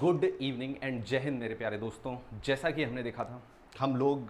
Good evening and जय हिंद मेरे प्यारे दोस्तों। जैसा कि हमने देखा था, हम लोग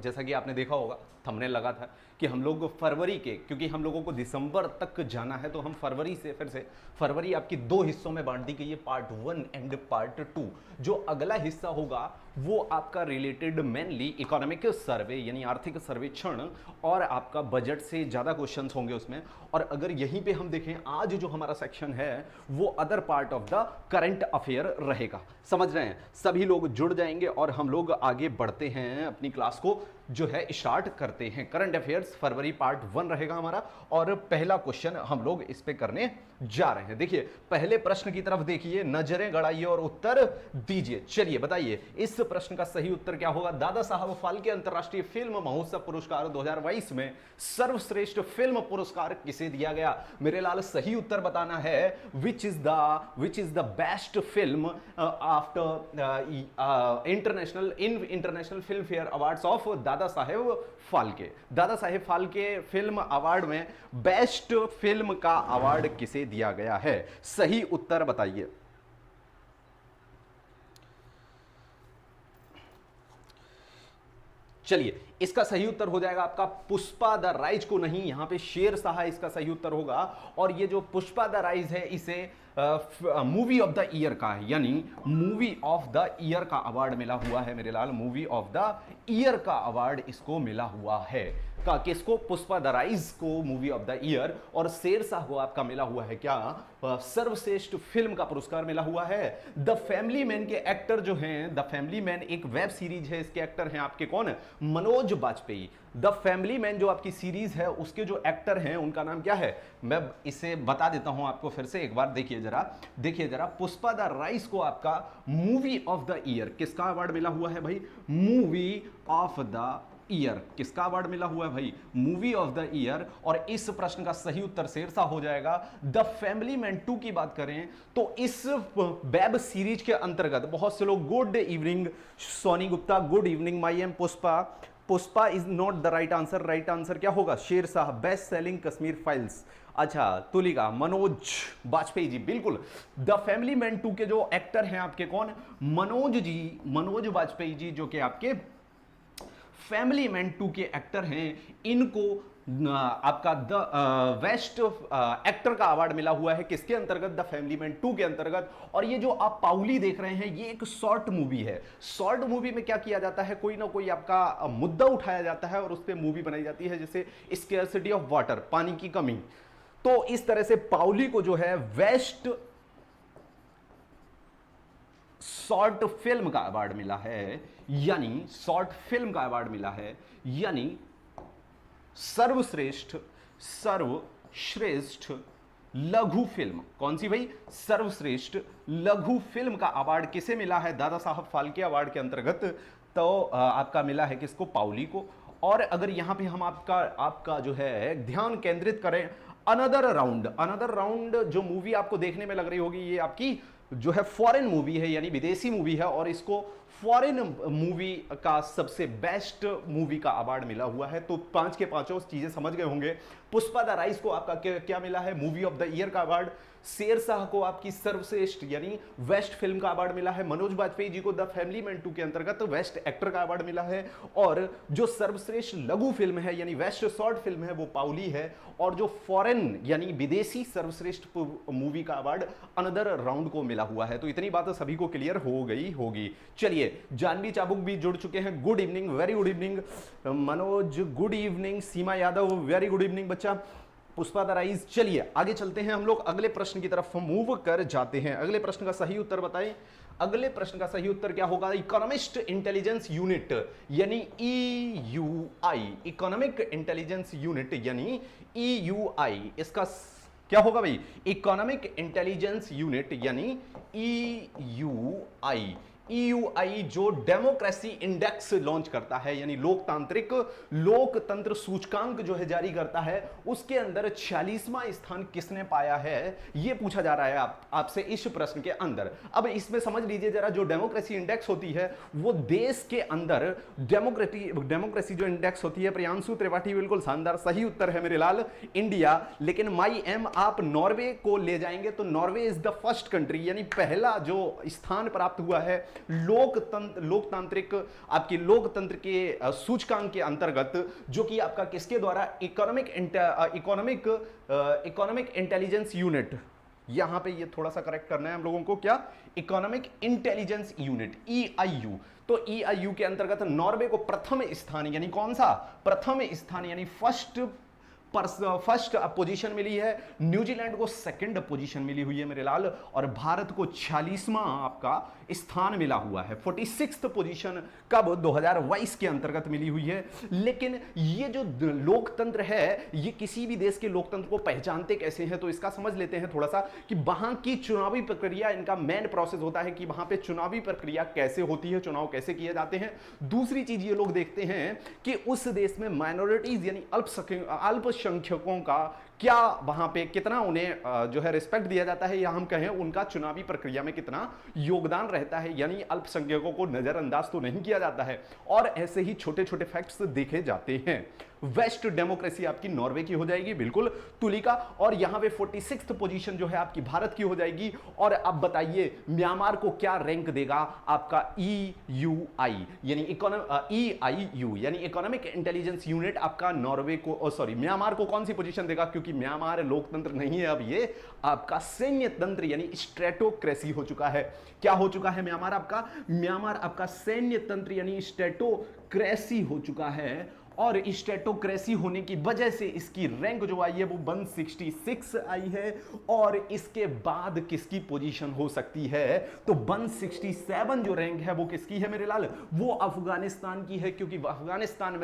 जैसा कि आपने देखा होगा थंबनेल लगा था कि हम लोग फरवरी के, क्योंकि हम लोगों को दिसंबर तक जाना है तो हम फरवरी से फिर से फरवरी आपकी दो हिस्सों में बांट दी गई है, पार्ट 1 एंड पार्ट 2। जो अगला हिस्सा होगा वो आपका रिलेटेड मेनली इकोनॉमिक सर्वे यानी आर्थिक सर्वेक्षण और आपका बजट से ज़्यादा क्वेश्चंस होंगे उसमें। और अगर यहीं पे हम देखें, आज जो हमारा सेक्शन है वो other part of the current affair रहेगा। समझ रहे हैं? सभी लोग जुड़ जाएंगे और हम लोग आगे बढ़ते हैं, अपनी क्लास को जो है स्टार्ट करते हैं। करंट अफेयर्स फरवरी पार्ट 1 रहेगा हमारा और पहला क्वेश्चन हम लोग इस पे करने जा रहे हैं। देखिए, पहले प्रश्न की तरफ देखिए, नजरें गड़ाइए और उत्तर दीजिए। चलिए बताइए, इस प्रश्न का सही उत्तर क्या होगा? दादा साहब फाल्के अंतर्राष्ट्रीय फिल्म महोत्सव पुरस्कार 2022 में सर्वश्रेष्ठ फिल्म पुरस्कार किसे दिया गया? मेरे लाल, सही उत्तर बताना है which is the best film after international film fair awards of Dada Saheb Phalke. Dada Saheb Phalke film award में बेस्ट फिल्म का अवार्ड किसे दिया गया है? सही उत्तर बताइए। चलिए, इसका सही उत्तर हो जाएगा आपका पुष्पा द राइज को नहीं, यहां पे शेर शाह इसका सही उत्तर होगा। और ये जो पुष्पा द राइज है इसे मूवी ऑफ द ईयर का है, यानी मूवी ऑफ द ईयर का अवार्ड मिला हुआ है मेरे लाल। मूवी ऑफ द ईयर का अवार्ड इसको मिला हुआ है। का किसको? पुष्पा द राइज को मूवी ऑफ द ईयर। और शेर शाह को आपका मिला हुआ है क्या? सर्वश्रेष्ठ फिल्म का पुरस्कार मिला हुआ है। द फैमिली मैन के एक्टर जो हैं, द फैमिली मैन एक वेब सीरीज है, इसके एक्टर हैं आपके कौन? Manoj Bajpayee. The family man जो आपकी सीरीज है उसके जो एक्टर हैं उनका नाम क्या है? मैं इसे बता देता हूं आपको फिर से एक बार। देखिए जरा, पुष्पा द राइज को आपका मूवी ऑफ द ईयर किसका अवार्ड मिला हुआ है भाई? Movie of the year. किसका अवार्ड मिला हुआ है भाई? Movie of the year. और इस प्रश्न का सही उत्तर शेरशाह हो जाएगा। द फैमिली मैन 2 की बात करें तो इस वेब सीरीज के अंतर्गत बहुत से लोग, good evening Soni Gupta, good evening ma'am Pushpa is not the right answer. Right answer क्या होगा? Shershaah, best selling Kashmir files. अच्छा, तुलिका, मनोज बाजपेयी जी, बिल्कुल। द फैमिली मैन 2 के जो एक्टर हैं आपके कौन? मनोज बाजपेयी जी, जो कि आपके फैमिली मैन 2 के एक्टर हैं। इनको आपका द बेस्ट एक्टर का अवार्ड मिला हुआ है किसके अंतर्गत? द फैमिली मैन 2 के अंतर्गत। और ये जो आप पाउली देख रहे हैं ये एक शॉर्ट मूवी है। शॉर्ट मूवी में क्या किया जाता है? कोई ना कोई आपका मुद्दा उठाया जाता है और उस पर मूवी बनाई जाती है, जैसे स्केर्सिटी ऑफ वाटर, पानी की कमी। तो इस तरह से पाउली को जो है बेस्ट शॉर्ट फिल्म का अवार्ड मिला है, यानी शॉर्ट फिल्म का अवार्ड मिला है, यानी सर्वश्रेष्ठ लघु फिल्म। कौन सी भाई? सर्वश्रेष्ठ लघु फिल्म का अवार्ड किसे मिला है? दादा साहब फाल्के अवार्ड के अंतर्गत। तो आपका मिला है किसको? पाउली को। और अगर यहां पे हम आपका जो है ध्यान केंद्रित करें, अनदर राउंड जो मूवी आपको देखने में लग रही होगी, ये आपकी जो है फॉरेन मूवी है, यानी विदेशी मूवी है। और इसको फॉरेन मूवी का सबसे बेस्ट मूवी का अवार्ड मिला हुआ है। तो 5 के 5 चीजें समझ गए होंगे। पुष्पा द राइज को आपका क्या मिला है? मूवी ऑफ द ईयर का अवार्ड। शेरशाह को आपकी सर्वश्रेष्ठ यानी बेस्ट फिल्म का अवार्ड मिला है। मनोज बाजपेयी जी को द फैमिली मैन 2 के अंतर्गत बेस्ट एक्टर का अवार्ड मिला है। और जो सर्वश्रेष्ठ लघु फिल्म है यानी बेस्ट शॉर्ट फिल्म है वो पाउली है। और जो फॉरेन यानी विदेशी सर्वश्रेष्ठ मूवी का अवार्ड अनदर राउंड को मिला हुआ है। तो इतनी बात सभी को क्लियर हो गई होगी। चलिए, जानवी चाबुक भी जुड़ चुके हैं। Good evening, very good evening Manoj, good evening Seema Yadav, very good evening बच्चा। Pushpa the rise. चलिए आगे चलते हैं, हम लोग अगले प्रश्न की तरफ मूव कर जाते हैं। अगले प्रश्न का सही उत्तर बताएं। अगले प्रश्न का सही उत्तर क्या होगा? इकोनॉमिस्ट इंटेलिजेंस यूनिट यानी EUI, इकोनॉमिक इंटेलिजेंस यूनिट यानी EUI, इसका क्या होगा भाई? इकोनॉमिक इंटेलिजेंस यूनिट यानी EUI। EUI जो डेमोक्रेसी इंडेक्स लॉन्च करता है, यानी लोकतंत्र सूचकांक जो है जारी करता है, उसके अंदर 46वां स्थान किसने पाया है, यह पूछा जा रहा है आपसे इस प्रश्न के अंदर। अब इसमें समझ लीजिए जरा, जो डेमोक्रेसी इंडेक्स होती है वो देश के अंदर डेमोक्रेसी जो इंडेक्स होती है, प्रियांशु त्रिपाठी बिल्कुल शानदार सही उत्तर है मेरे लाल, इंडिया। लेकिन माई एम आप नॉर्वे को ले जाएंगे तो Norway is the first country, यानी पहला जो स्थान प्राप्त हुआ है लोकतंत्र के सूचकांक के अंतर्गत, जो कि आपका किसके द्वारा, इकोनॉमिक इंटेलिजेंस यूनिट, यहां पे ये थोड़ा सा करेक्ट करना है हम लोगों को, क्या, इकोनॉमिक इंटेलिजेंस यूनिट EIU। तो EIU के अंतर्गत नॉर्वे को प्रथम स्थान, यानी कौन सा, प्रथम स्थान यानी फर्स्ट पोजीशन मिली है, न्यूजीलैंड को सेकंड पोजीशन मिली हुई है मेरे लाल, और भारत को 46वां आपका स्थान मिला हुआ है। 46th पोजीशन कब, 2022 के अंतर्गत मिली हुई है। लेकिन ये जो लोकतंत्र है, ये किसी भी देश के लोकतंत्र को पहचानते कैसे हैं, तो इसका समझ लेते हैं थोड़ा सा कि वहां की चुनावी प्रक्रिया, इनका मेन प्रोसेस होता है कि वहां पे चुनावी प्रक्रिया कैसे होती है, चुनाव कैसे किए जाते हैं। दूसरी चीज ये लोग देखते हैं कि उस देश में माइनॉरिटीज यानी अल्पसंख्यकों का क्या वहां पे कितना उन्हें जो है रिस्पेक्ट दिया जाता है, या हम कहें उनका चुनावी प्रक्रिया में कितना योगदान रहता है, यानी अल्पसंख्यकों को नजरअंदाज तो नहीं किया जाता है। और ऐसे ही छोटे छोटे फैक्ट्स देखे जाते हैं। वेस्ट डेमोक्रेसी आपकी नॉर्वे की हो जाएगी, बिल्कुल तुलिका, और यहां पे 46th पोजीशन जो है आपकी भारत की हो जाएगी। और अब बताइए म्यांमार को क्या रैंक देगा आपका EUI यानी EIU यानी इकोनॉमिक इंटेलिजेंस यूनिट आपका नॉर्वे को, सॉरी, म्यांमार को कौन सी पोजीशन देगा, क्योंकि म्यांमार लोकतंत्र नहीं है, अब ये आपका सैन्य तंत्र यानी स्ट्रेटोक्रेसी हो चुका है। क्या हो चुका है म्यांमार आपका सैन्य तंत्र यानी स्ट्रेटोक्रेसी हो चुका है। और स्टेटोक्रेसी होने की वजह से इसकी रैंक जो आई है वो 166 आई है। और इसके बाद किसकी पोजीशन हो सकती है, तो 167 जो रैंक है वो किसकी है मेरे लाल, वो अफगानिस्तान की है। क्योंकि अफगानिस्तान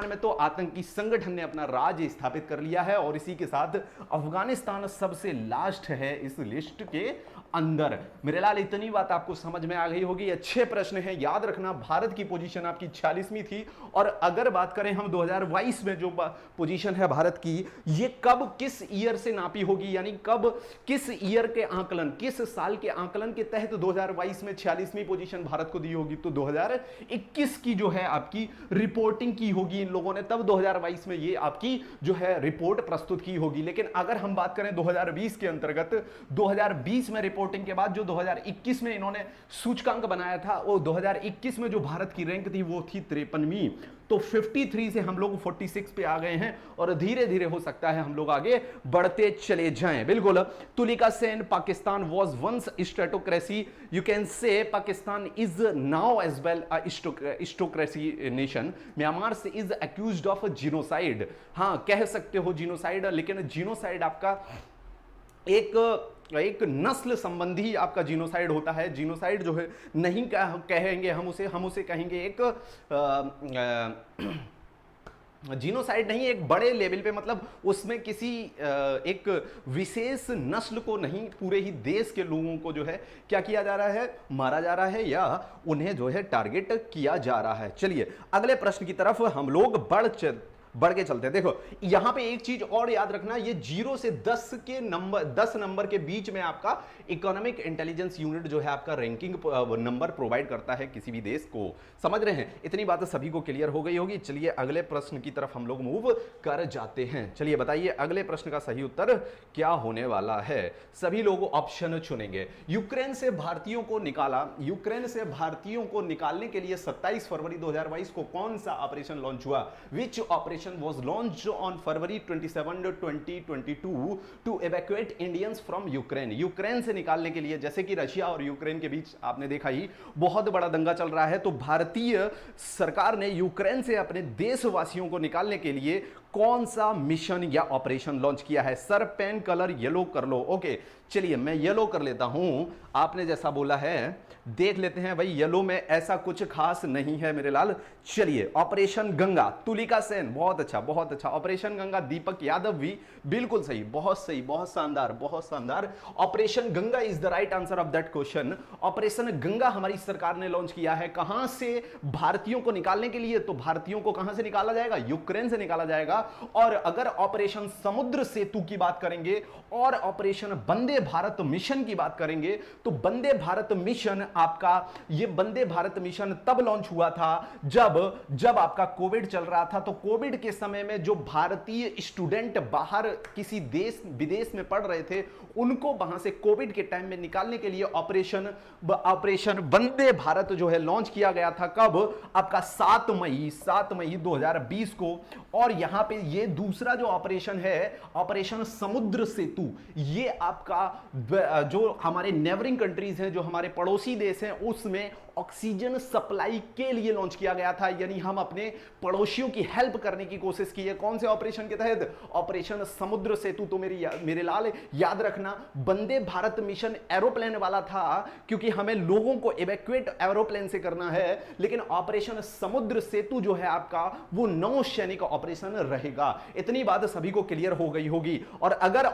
में तो आतंकी संगठन ने अपना राज स्थापित कर लिया है, और इसी के साथ अफगानिस्तान सबसे लास्ट है इस लिस्ट के अंदर। मेरे लाल इतनी बात आपको समझ में आ गई होगी। अच्छे प्रश्न है, याद रखना। भारत की पोजीशन आपकी 46वीं थी, और अगर बात करें हम 2022 में जो पोजीशन है भारत की, ये कब किस ईयर से नापी होगी, यानी कब किस ईयर के आंकलन, किस साल के आंकलन के तहत 2022 में 46वीं पोजीशन भारत को दी होगी, तो 2021 की जो है आपकी रिपोर्टिंग की होगी इन लोगों ने, तब 2022 में ये आपकी जो है रिपोर्ट प्रस्तुत की होगी। लेकिन अगर हम बात करें 2020 के अंतर्गत, 2020 में रिपोर्टिंग के बाद जो 2021 में इन्होंने सूचकांक बनाया था, वो 2021 में जो भारत की रैंक थी वो थी 53वीं। तो 53 से हम लोग 46 पे आ गए हैं, और धीरे धीरे हो सकता है हम लोग आगे बढ़ते चले जाएं। बिल्कुल Tulika Sen, Pakistan was once stratocracy, you can say Pakistan is now as well a stratocracy nation, Myanmar say is accused of genocide. हाँ, कह सकते हो जिनोसाइड, लेकिन जिनोसाइड आपका एक नस्ल संबंधी आपका जिनोसाइड होता है। जिनोसाइड जो है नहीं कहेंगे हम उसे कहेंगे एक जीनोसाइड नहीं, एक बड़े लेवल पे, मतलब उसमें किसी एक विशेष नस्ल को नहीं, पूरे ही देश के लोगों को जो है क्या किया जा रहा है, मारा जा रहा है, या उन्हें जो है टारगेट किया जा रहा है। चलिए अगले प्रश्न की तरफ हम लोग बढ़ के चलते हैं। देखो यहां पे एक चीज और याद रखना, ये 0 से 10 नंबर के बीच में आपका इकोनॉमिक इंटेलिजेंस यूनिट जो है आपका रैंकिंग नंबर प्रोवाइड करता है किसी भी देश को। समझ रहे हैं? इतनी बातें सभी को क्लियर हो गई होगी। चलिए अगले प्रश्न की तरफ हम लोग मूव कर जाते हैं। चलिए बताइए अगले प्रश्न का सही उत्तर क्या होने वाला है। सभी लोग ऑप्शन चुनेंगे। यूक्रेन से भारतीयों को निकालने के लिए 27 फरवरी 2022 को कौन सा ऑपरेशन लॉन्च हुआ? Which operation was launched on February 27, 2022 to evacuate Indians from Ukraine। Ukraine से निकालने के लिए, जैसे कि रशिया और यूक्रेन के बीच आपने देखा ही बहुत बड़ा दंगा चल रहा है, तो भारतीय सरकार ने यूक्रेन से अपने देशवासियों को निकालने के लिए कौन सा मिशन या ऑपरेशन लॉन्च किया है? सर पेन कलर येलो कर लो। ओके, चलिए मैं येलो कर लेता हूं, आपने जैसा बोला है। देख लेते हैं भाई, येलो में ऐसा कुछ खास नहीं है मेरे लाल। चलिए, ऑपरेशन गंगा, तुलिका सेन, बहुत अच्छा बहुत अच्छा। ऑपरेशन गंगा, दीपक यादव भी बिल्कुल सही, बहुत सही, बहुत शानदार बहुत शानदार। Operation Ganga is the right answer of that question. Operation Ganga हमारी सरकार ने लॉन्च किया है। कहां से? भारतीयों को निकालने के लिए। तो भारतीयों को कहां से निकाला जाएगा? यूक्रेन से निकाला जाएगा। और अगर ऑपरेशन समुद्र सेतु की बात करेंगे और ऑपरेशन वंदे भारत मिशन की बात करेंगे, तो वंदे भारत मिशन आपका, ये वंदे भारत मिशन तब लॉन्च हुआ था जब आपका कोविड चल रहा था। तो कोविड के समय में जो भारतीय स्टूडेंट बाहर किसी देश विदेश में पढ़ रहे थे, उनको वहां से कोविड के टाइम में निकालने के लिए ऑपरेशन वंदे भारत जो है लॉन्च किया गया था। कब? आपका 7 मई 2020 को। और यहां पे ये दूसरा जो ऑपरेशन है, ऑपरेशन समुद्र सेतु, ये आपका जो हमारे नेबरिंग कंट्रीज हैं, जो हमारे पड़ोसी देश हैं, उसमें ऑक्सीजन सप्लाई के लिए लॉन्च किया गया था। यानी हम अपने पड़ोसियों की हेल्प करने की कोशिश की है। कौन से ऑपरेशन के तहत? ऑपरेशन समुद्र सेतु। तो मेरे लाल याद रखना, वंदे भारत मिशन एरोप्लेन वाला था, क्योंकि हमें लोगों को इवैक्यूएट एरोप्लेन से करना है। लेकिन ऑपरेशन समुद्र सेतु जो है आपका, वो नौसैनिक ऑपरेशन रहेगा। इतनी बात सभी को क्लियर हो गई होगी। और अगर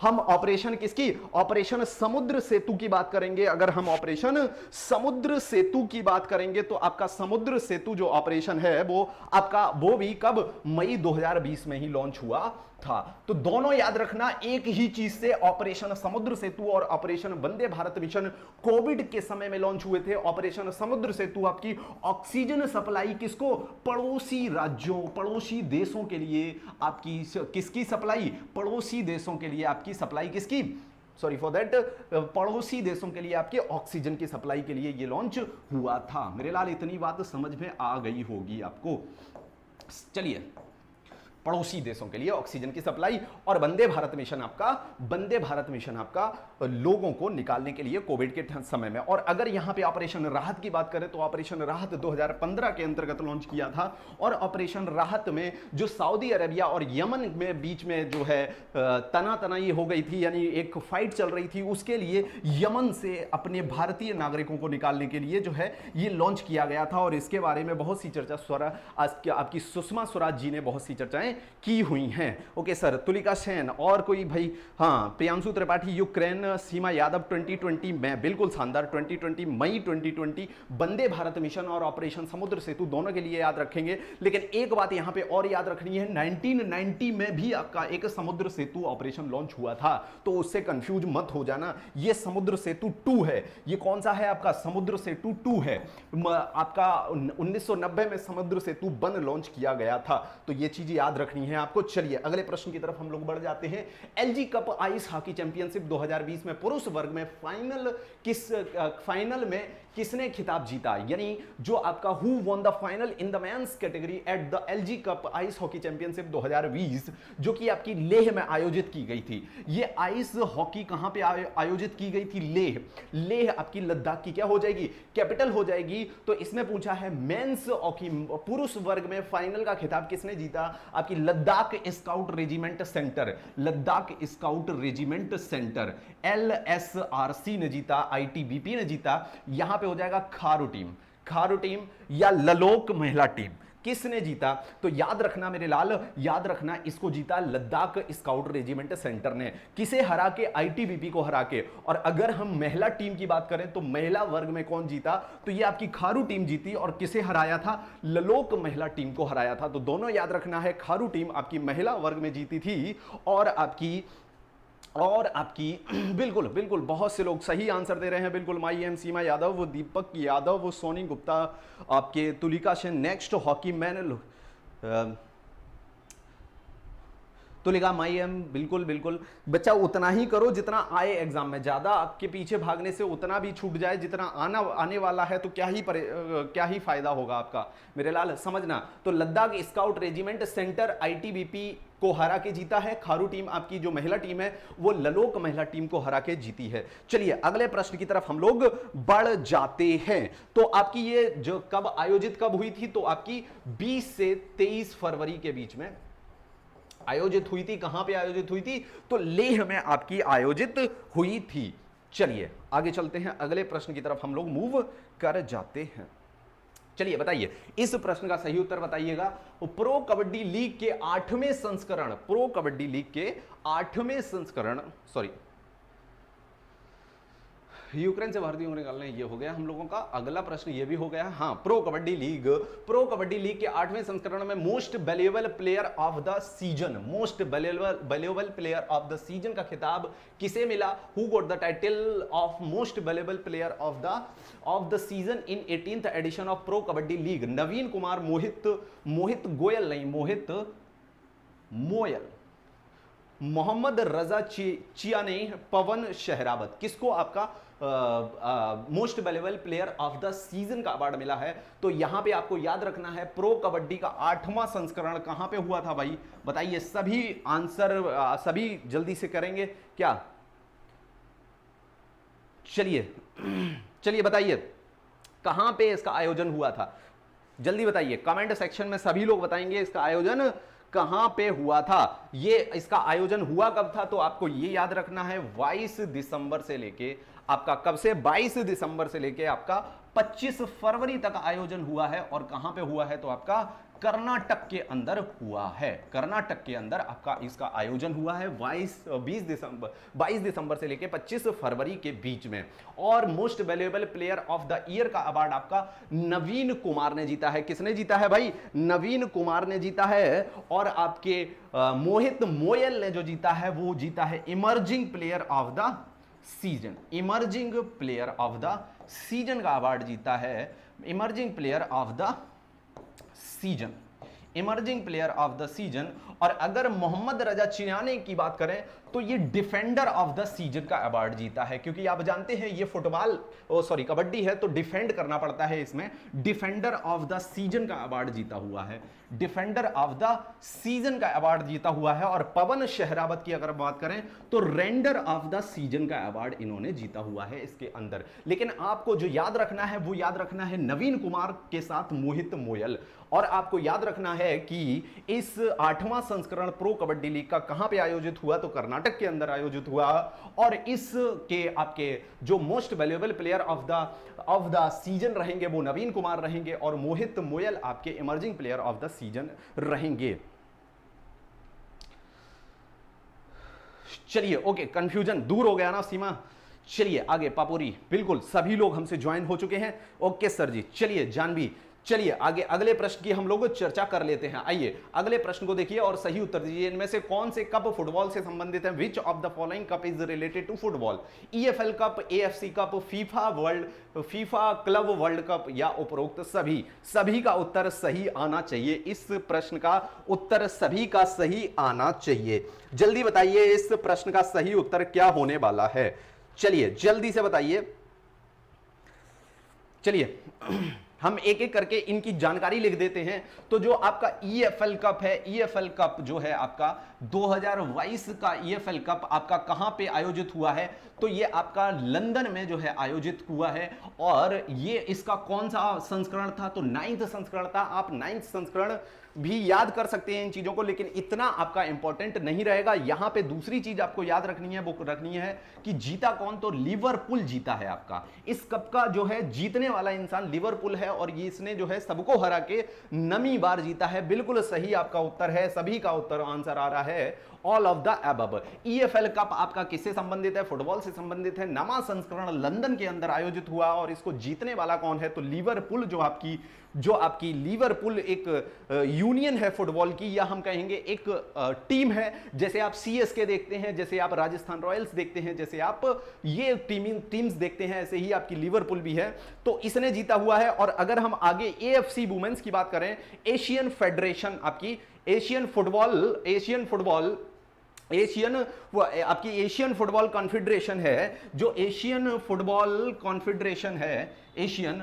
हम ऑपरेशन किसकी? ऑपरेशन समुद्र सेतु की बात करेंगे। अगर हम ऑपरेशन समुद्र सेतु की बात करेंगे, तो आपका समुद्र सेतु जो ऑपरेशन है वो भी कब? मई 2020 में ही लॉन्च हुआ था। तो दोनों याद रखना, एक ही चीज से ऑपरेशन समुद्र सेतु और operation Vande Bharat mission Covid के समय में लॉन्च हुए थे। ऑपरेशन समुद्र सेतु आपकी ऑक्सीजन सप्लाई किसको? पड़ोसी राज्यों, पड़ोसी देशों के लिए आपकी किसकी सप्लाई? पड़ोसी देशों के लिए आपकी सप्लाई किसकी? सॉरी फॉर दैट, पड़ोसी देशों के लिए आपके ऑक्सीजन की सप्लाई के लिए ये लॉन्च हुआ था। मेरे लाल इतनी बात समझ में आ गई होगी आपको। चलिए, पड़ोसी देशों के लिए ऑक्सीजन की सप्लाई और वंदे भारत मिशन आपका लोगों को निकालने के लिए कोविड के समय में। और अगर यहां पे ऑपरेशन राहत की बात करें, तो ऑपरेशन राहत 2015 के अंतर्गत लॉन्च किया था। और ऑपरेशन राहत में जो सऊदी अरेबिया और यमन में बीच में जो है तनातनाई हो गई थी, यानी एक फाइट चल रही थी, उसके लिए यमन से अपने भारतीय नागरिकों को निकालने के लिए जो है ये लॉन्च किया गया था। और इसके बारे में बहुत सी चर्चा आपकी सुषमा स्वराज जी ने बहुत सी चर्चाएं की हुई हैं। ओके सर, तुलिका सेन और कोई भाई? हाँ, प्रियांशु त्रिपाठी, यूक्रेन, सीमा यादव 2020 में, बिल्कुल शानदार। 2020 मई 2020 वंदे भारत मिशन और ऑपरेशन समुद्र सेतु दोनों के लिए याद रखेंगे। लेकिन एक बात यहां पे और याद रखनी है, 1990 में भी आपका एक समुद्र सेतु ऑपरेशन लॉन्च हुआ था। तो उससे कंफ्यूज मत हो जाना, ये समुद्र सेतु 2 है। ये कौन सा है? आपका समुद्र सेतु 2 है। आपका 1990 में समुद्र सेतु 1 लॉन्च किया गया था। तो ये चीज याद रखनी है आपको। चलिए अगले प्रश्न की तरफ हम लोग बढ़ जाते हैं। LG cup ice hockey championship 2020 में पुरुष वर्ग में फाइनल में किसने खिताब जीता? यानी जो आपका who won the final in the men's category at the LG cup ice hockey championship 2020, जो कि आपकी लेह में आयोजित की गई थी। ये आइस हॉकी कहां पे आयोजित की गई थी? लेह आपकी लद्दाख की क्या हो जाएगी? कैपिटल हो जाएगी। तो इसमें पूछा है मेंस हॉकी पुरुष वर्ग में फाइनल का खिताब किसने जीता? आपकी Ladakh scout regiment centre, Ladakh scout regiment centre LSRC ने जीता, ITBP ने जीता। यहां पे हो जाएगा खारू टीम या ललोक महिला टीम। किसने जीता? तो याद रखना मेरे लाल, याद रखना, इसको जीता लद्दाख स्काउट रेजिमेंट सेंटर ने। किसे हरा के? ITBP को हरा के। और अगर हम महिला टीम की बात करें, तो महिला वर्ग में कौन जीता? तो ये आपकी खारू टीम जीती। और किसे हराया था? ललोक महिला टीम को हराया था। तो दोनों याद रखना है, खारू टीम आपकी महिला वर्ग में जीती थी। और आपकी बिल्कुल बिल्कुल बहुत से लोग सही आंसर दे रहे हैं। बिल्कुल, माई एम, सीमा यादव, वो दीपक यादव, वो सोनी गुप्ता, आपके Tulika Sen. Next hockey man Tulika, my ma'am, बिल्कुल बिल्कुल। बच्चा उतना ही करो जितना आए एग्जाम में, ज्यादा आपके पीछे भागने से उतना भी छूट जाए जितना आने वाला है, तो क्या ही फायदा होगा आपका मेरे लाल, समझना। तो Ladakh scout regiment centre ITBP को हरा के जीता है। खारू टीम आपकी जो महिला टीम है, वो ललोक महिला टीम को हरा के जीती है। चलिए अगले प्रश्न की तरफ हम लोग बढ़ जाते हैं। तो आपकी ये जो कब आयोजित कब हुई थी? तो आपकी 20 से 23 फरवरी के बीच में आयोजित हुई थी, कहां पे आयोजित हुई थी? तो लेह में आपकी आयोजित हुई थी। चलिए आगे चलते हैं, अगले प्रश्न की तरफ हम लोग मूव कर जाते हैं। चलिए बताइए, इस प्रश्न का सही उत्तर बताइएगा। प्रो कबड्डी लीग के 8वें संस्करण, प्रो कबड्डी लीग के 8वें संस्करण, सॉरी, यूक्रेन से भारतीयों को निकालने, ये हो गया हम लोगों का। अगला प्रश्न ये भी हो गया। हाँ, प्रो कबड्डी लीग के 8वें संस्करण में most valuable player of the season, most valuable player of the season का खिताब किसे मिला? Who got the title of most valuable player of the season in 18th edition of Pro Kabaddi League? Naveen Kumar, Mohit Goyal नहीं, मोहित मोयल, मोहम्मद रजा चियाने, पवन शहरावत। किसको आपका most valuable player of the season का award मिला है? तो यहां पे आपको याद रखना है, प्रो कबड्डी का 8वां संस्करण कहां पे हुआ था भाई? बताइए, सभी आंसर सभी जल्दी से करेंगे क्या? चलिए बताइए, कहां पे इसका आयोजन हुआ था? जल्दी बताइए, कमेंट सेक्शन में सभी लोग बताएंगे इसका आयोजन कहां पे हुआ था। ये इसका आयोजन हुआ कब था? तो आपको ये याद रखना है, 22 दिसंबर से लेके आपका, कब से? 22 दिसंबर से लेके आपका 25 फरवरी तक आयोजन हुआ है। और कहां पे हुआ है? तो आपका कर्नाटक के अंदर हुआ है। कर्नाटक के अंदर आपका इसका आयोजन हुआ है 22 दिसंबर से लेके 25 फरवरी के बीच में। और most valuable player of the year का अवार्ड आपका नवीन कुमार ने जीता है। किसने जीता है भाई? नवीन कुमार ने जीता है। और आपके मोहित मोयल ने जो जीता है वो जीता है emerging player of the season. Emerging player of the season का अवार्ड जीता है, emerging player of the season, emerging player of the season. और अगर मोहम्मद रजा चियाने की बात करें तो ये डिफेंडर ऑफ द सीजन का अवार्ड जीता है, क्योंकि आप जानते हैं ये फुटबॉल कबड्डी है तो डिफेंड करना पड़ता है। इसमें डिफेंडर ऑफ द सीजन का अवार्ड जीता हुआ है, डिफेंडर ऑफ द सीजन का अवार्ड जीता हुआ है। और पवन शहरावत की अगर बात करें तो रेंडर ऑफ द सीजन का अवार्ड इन्होंने जीता हुआ है इसके अंदर। लेकिन आपको जो याद रखना है वो याद रखना है नवीन कुमार के साथ मोहित मोयल। और आपको याद रखना है कि इस 8वां संस्करण प्रो कबड्डी लीग का कहां पे आयोजित हुआ? तो कर्नाटक के अंदर आयोजित हुआ। और इसके आपके जो most valuable player of the season रहेंगे वो नवीन कुमार रहेंगे और मोहित मोयल आपके emerging player of the season रहेंगे। चलिए ओके, कंफ्यूजन दूर हो गया ना सीमा। चलिए आगे, पापोरी, बिल्कुल सभी लोग हमसे ज्वाइन हो चुके हैं। ओके सर जी। चलिए जानवी, चलिए आगे अगले प्रश्न की हम लोग चर्चा कर लेते हैं। आइए अगले प्रश्न को देखिए और सही उत्तर दीजिए। इनमें से कौन से कप फुटबॉल से संबंधित है? Which of the following cup is related to football? EFL cup, AFC cup, FIFA club world cup या उपरोक्त सभी? सभी का उत्तर सही आना चाहिए। इस प्रश्न का उत्तर सभी का सही आना चाहिए। जल्दी बताइए इस प्रश्न का सही उत्तर क्या होने वाला है? चलिए जल्दी से बताइए। चलिए हम एक एक करके इनकी जानकारी लिख देते हैं। तो जो आपका ईएफएल कप है, ईएफएल कप जो है आपका 2022 का ईएफएल कप आपका कहां पे आयोजित हुआ है? तो ये आपका लंदन में जो है आयोजित हुआ है। और ये इसका कौन सा संस्करण था? तो 9th संस्करण था। आप 9th संस्करण भी याद कर सकते हैं इन चीजों को, लेकिन इतना आपका इंपॉर्टेंट नहीं रहेगा। यहां पे दूसरी चीज आपको याद रखनी है, वो रखनी है कि जीता कौन? तो लिवरपूल जीता है आपका। इस कप का जो है जीतने वाला इंसान लिवरपूल है और ये इसने जो है सबको हरा के नमी बार जीता है। बिल्कुल सही आपका उत्तर है, सभी का उत्तर आंसर आ रहा है all of the above. EFL cup आपका किससे संबंधित है? फुटबॉल से संबंधित है। 9वां संस्करण लंदन के अंदर आयोजित हुआ और इसको जीतने वाला कौन है? तो लिवरपूल, जो आपकी लिवरपूल एक यूनियन है फुटबॉल की, या हम कहेंगे एक टीम है। जैसे आप सीएसके देखते हैं, जैसे आप राजस्थान रॉयल्स देखते हैं, जैसे आप ये टीम्स देखते हैं, ऐसे ही आपकी लिवरपूल भी है। तो इसने जीता हुआ है। और अगर हम आगे एएफसी वुमेन्स की बात करें, एशियन फेडरेशन आपकी एशियन फुटबॉल कॉन्फेडरेशन है, जो एशियन फुटबॉल कॉन्फेडरेशन है, एशियन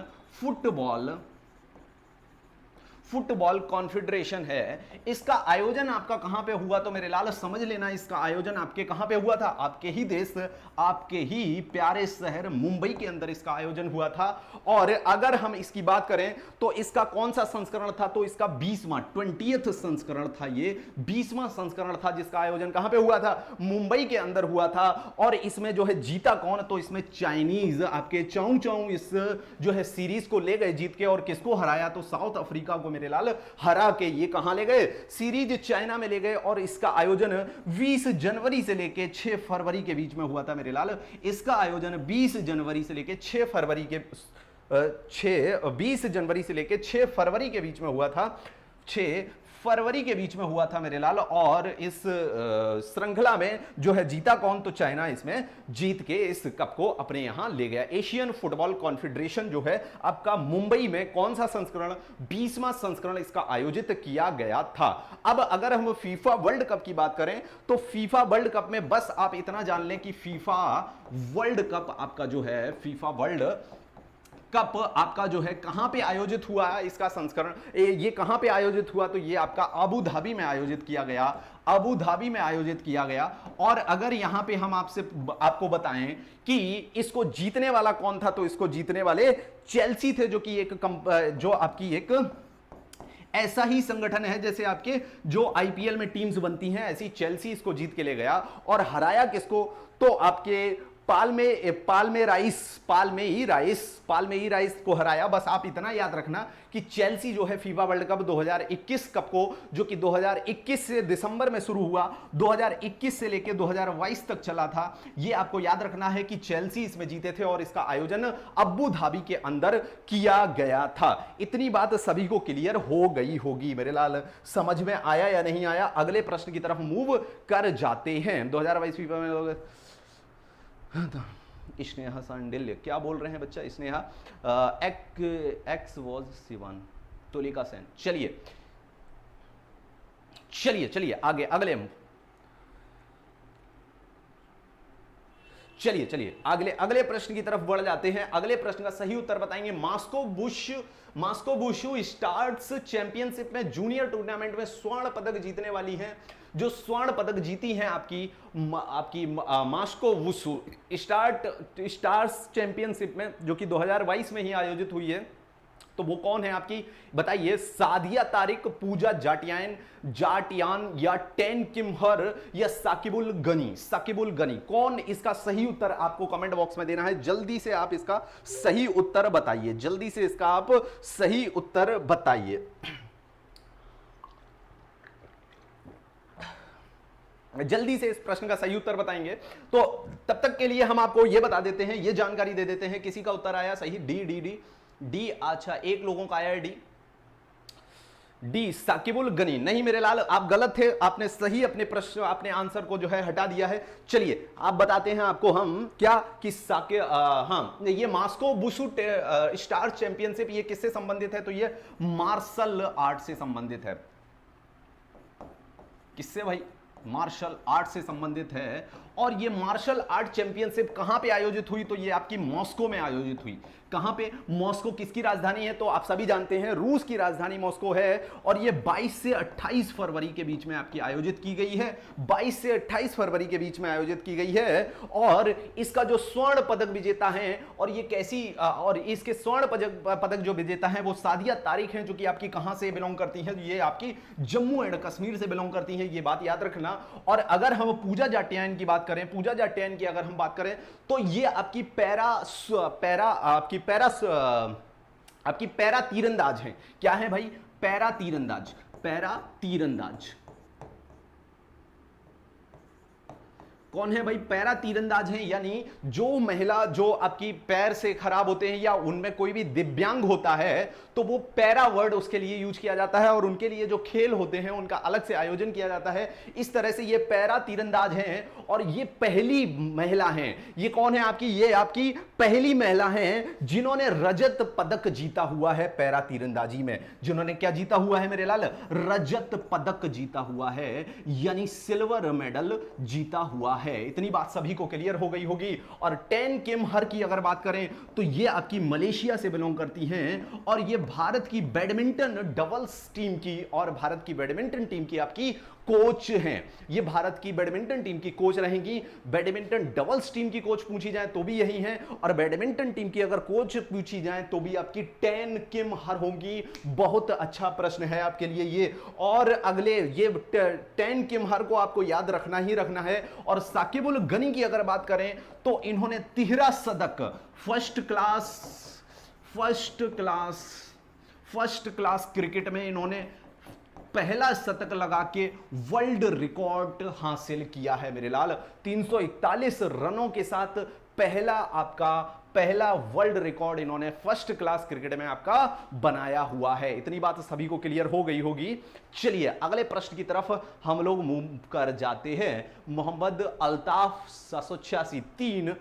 फुटबॉल कॉन्फेडरेशन है, इसका आयोजन आपका कहां पे हुआ? तो मेरे लाल समझ लेना, इसका आयोजन आपके कहां पे हुआ था? आपके ही देश, आपके ही प्यारे शहर मुंबई के अंदर इसका आयोजन हुआ था। और अगर हम इसकी बात करें तो इसका कौन सा संस्करण था? तो इसका 20वां 20th संस्करण था, ये 20वां संस्करण था जिसका आयोजन कहां पे हुआ था? मुंबई के अंदर हुआ था। और इसमें जो है जीता कौन? तो इसमें चाइनीज आपके चाऊ चाऊ इस जो है सीरीज को ले गए जीत के। और किसको हराया? तो साउथ अफ्रीका को मेरे लाल हरा के ये कहां ले गए? सीरीज चाइना में ले गए। और इसका आयोजन 20 जनवरी से लेके 6 फरवरी के बीच में हुआ था मेरे लाल। इसका आयोजन 20 जनवरी से लेके 6 फरवरी के 20 जनवरी से लेके 6 फरवरी के बीच में हुआ था। 6 फरवरी के बीच में हुआ था मेरे लाल। और इस श्रृंखला में जो है जीता कौन? तो चाइना इसमें जीत के इस कप को अपने यहां ले गया। एशियन फुटबॉल कॉन्फेडरेशन जो है आपका मुंबई में कौन सा संस्करण? 20वां संस्करण इसका आयोजित किया गया था। अब अगर हम फीफा वर्ल्ड कप की बात करें तो फीफा वर्ल्ड कप में बस आप इतना जान लें कि फीफा वर्ल्ड कप आपका जो है, फीफा वर्ल्ड कप आपका जो है कहां पे आयोजित हुआ है? इसका संस्करण ये कहां पे आयोजित हुआ? तो ये आपका अबू धाबी में आयोजित किया गया। अबू धाबी में आयोजित किया गया। और अगर यहां पे हम आपको बताएं कि इसको जीतने वाला कौन था, तो इसको जीतने वाले चेल्सी थे, जो कि जो आपकी एक ऐसा ही संगठन है जैसे आपके जो आईपीएल में टीम्स बनती हैं, ऐसी चेल्सी इसको जीत के ले गया। और हराया किसको? तो आपके पाल्मे राइस को हराया। बस आप इतना याद रखना कि चेल्सी जो है फीफा वर्ल्ड कप 2021 कप को, जो कि 2021 से दिसंबर में शुरू हुआ, 2021 से लेकर 2022 तक चला था, ये आपको याद रखना है कि चेल्सी इसमें जीते थे। और इसका आयोजन अबू धाबी के अंदर किया गया था। इतनी बात सभी को क्लियर हो गई होगी मेरे लाल। समझ में आया या नहीं आया? अगले प्रश्न की तरफ मूव कर जाते हैं। 2022 फीफा में लोग स्नेहा सांडिल्य क्या बोल रहे हैं बच्चा? Sneha x was Siwan Tulika Sen. चलिए आगे अगले प्रश्न की तरफ बढ़ जाते हैं। अगले प्रश्न का सही उत्तर बताएंगे। मास्को बुशु स्टार्स चैंपियनशिप में जूनियर टूर्नामेंट में स्वर्ण पदक जीतने वाली हैं। जो स्वर्ण पदक जीती हैं आपकी मास्को वुशु स्टार्स चैंपियनशिप में, जो कि 2022 में ही आयोजित हुई है, तो वो कौन है आपकी? बताइए। सादिया तारिक, पूजा जाटियान या टेन किमहर या साकिबुल गनी। कौन? इसका सही उत्तर आपको कमेंट बॉक्स में देना है। जल्दी से आप इसका सही उत्तर बताइए। जल्दी से इस प्रश्न का सही उत्तर बताएंगे। तो तब तक के लिए हम आपको यह बता देते हैं, यह जानकारी दे देते हैं। किसी का उत्तर आया सही? डी। अच्छा, एक लोगों का आया है डी साकिबुल गनी। नहीं मेरे लाल, आप गलत थे। आपने सही अपने आंसर को जो है हटा दिया है। चलिए आप बताते हैं आपको हम क्या कि ये मास्को बुशु स्टार चैंपियनशिप ये किससे संबंधित है? तो ये मार्शल आर्ट से संबंधित है। किससे भाई? मार्शल आर्ट से संबंधित है। और ये मार्शल आर्ट चैंपियनशिप कहां पे आयोजित हुई? तो ये आपकी मॉस्को में आयोजित हुई। कहां पे? मॉस्को किसकी राजधानी है? तो आप सभी जानते हैं रूस की राजधानी मॉस्को है। और ये 22 से 28 फरवरी के बीच में आपकी आयोजित की गई है। 22 से 28 फरवरी के बीच में आयोजित की गई है। और इसका जो स्वर्ण पदक विजेता है, और ये कैसी और इसके स्वर्ण पदक जो विजेता है वो सादिया तारिक हैं, जो कि आपकी कहां से बिलोंग करती हैं? ये आपकी जम्मू एंड कश्मीर से बिलोंग करती हैं। ये बात याद रखना। और अगर हम पूजा जाटियान की बात करें, अगर हम बात करें तो ये आपकी पैरा तीरंदाज हैं। क्या है भाई? पैरा तीरंदाज। कौन है भाई? पैरा तीरंदाज हैं, यानी जो महिला जो आपकी पैर से खराब होते हैं या उनमें कोई भी दिव्यांग होता है, तो वो पैरा वर्ड उसके लिए यूज किया जाता है। और उनके लिए जो खेल होते हैं उनका अलग से आयोजन किया जाता है। इस तरह से ये पैरा तीरंदाज हैं। और ये पहली महिला हैं। ये कौन है आपकी? ये आपकी पहली महिला हैं जिन्होंने रजत पदक जीता हुआ है पैरा तीरंदाजी में। जिन्होंने क्या जीता हुआ है मेरे लाल? रजत पदक जीता हुआ है, यानी सिल्वर मेडल जीता हुआ है। इतनी बात सभी को क्लियर हो गई होगी। और टेन किम हर की अगर बात करें तो ये आपकी मलेशिया से बिलोंग करती हैं और ये भारत की बैडमिंटन डबल्स टीम की और भारत की बैडमिंटन टीम की आपकी कोच हैं। ये भारत की बैडमिंटन टीम की कोच रहेंगी। बैडमिंटन डबल्स टीम की कोच पूछी जाए तो भी यही हैं और बैडमिंटन टीम की अगर कोच पूछी जाए तो भी आपकी टेन किम हर होंगी। बहुत अच्छा प्रश्न है आपके लिए ये। और अगले ये टेन किम हर को आपको याद रखना ही रखना है। और साकिबुल गनी की अगर बात करें तो इन्होंने तिहरा सदक फर्स्ट क्लास क्रिकेट में इन्होंने पहला शतक लगा के वर्ल्ड रिकॉर्ड हासिल किया है मेरे लाल। 341 रनों के साथ पहला वर्ल्ड रिकॉर्ड इन्होंने फर्स्ट क्लास क्रिकेट में आपका बनाया हुआ है। इतनी बात सभी को क्लियर हो गई होगी। चलिए अगले प्रश्न की तरफ हम लोग मूव कर जाते हैं। मोहम्मद अल्ताफ 786 3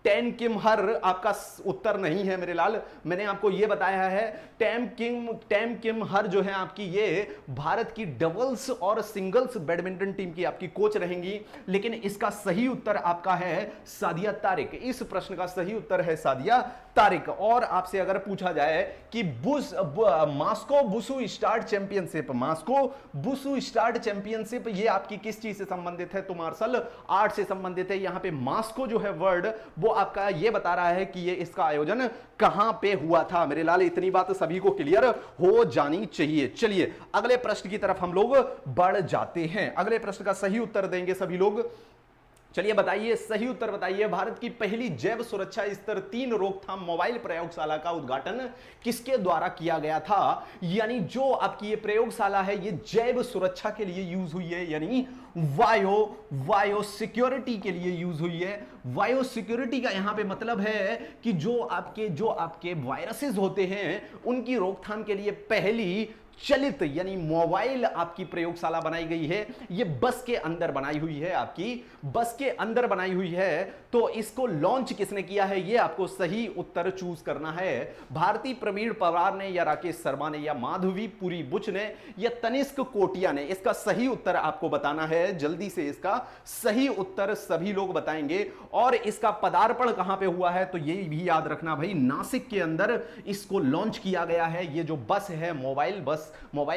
टेन किम हर आपका उत्तर नहीं है मेरे लाल। मैंने आपको यह बताया है टेम किम हर जो है आपकी ये भारत की डबल्स और सिंगल्स बैडमिंटन टीम की आपकी कोच रहेंगी। लेकिन इसका सही उत्तर आपका है सादिया तारिक। इस प्रश्न का सही उत्तर है सादिया तारिक। और आपसे अगर पूछा जाए कि मॉस्को बुसु स्टार्ट चैंपियनशिप ये आपकी किस चीज से संबंधित है तो मार्शल आर्ट से संबंधित है। यहां पे मॉस्को जो है वर्ड वो आपका ये बता रहा है कि ये इसका आयोजन कहां पे हुआ था मेरे लाल। इतनी बात सभी को क्लियर हो जानी चाहिए। चलिए अगले प्रश्न की तरफ हम लोग बढ़ जाते हैं। अगले प्रश्न का सही उत्तर देंगे सभी लोग। चलिए बताइए, सही उत्तर बताइए। भारत की पहली जैव सुरक्षा स्तर 3 रोकथाम मोबाइल प्रयोगशाला का उद्घाटन किसके द्वारा किया गया था? यानी जो आपकी ये प्रयोगशाला है ये जैव सुरक्षा के लिए यूज हुई है, यानी वायो सिक्योरिटी के लिए यूज हुई है। वायो सिक्योरिटी का यहां पे मतलब है कि जो आपके वायरसेस होते हैं उनकी रोकथाम के लिए पहली चलित यानी मोबाइल आपकी प्रयोगशाला बनाई गई है। ये बस के अंदर बनाई हुई है, आपकी बस के अंदर बनाई हुई है। तो इसको लॉन्च किसने किया है ये आपको सही उत्तर चूज करना है। भारती प्रवीण पवार ने या राकेश शर्मा ने या माधवी पुरी बुच ने या तनिष्क कोटिया ने? इसका सही उत्तर आपको बताना है। जल्दी से इसका सही उत्तर सभी लोग बताएंगे। और इसका पदार्पण कहां पे हुआ है तो ये भी याद रखना भाई, नासिक के अंदर इसको लॉन्च किया गया है। ये जो बस है मोबाइल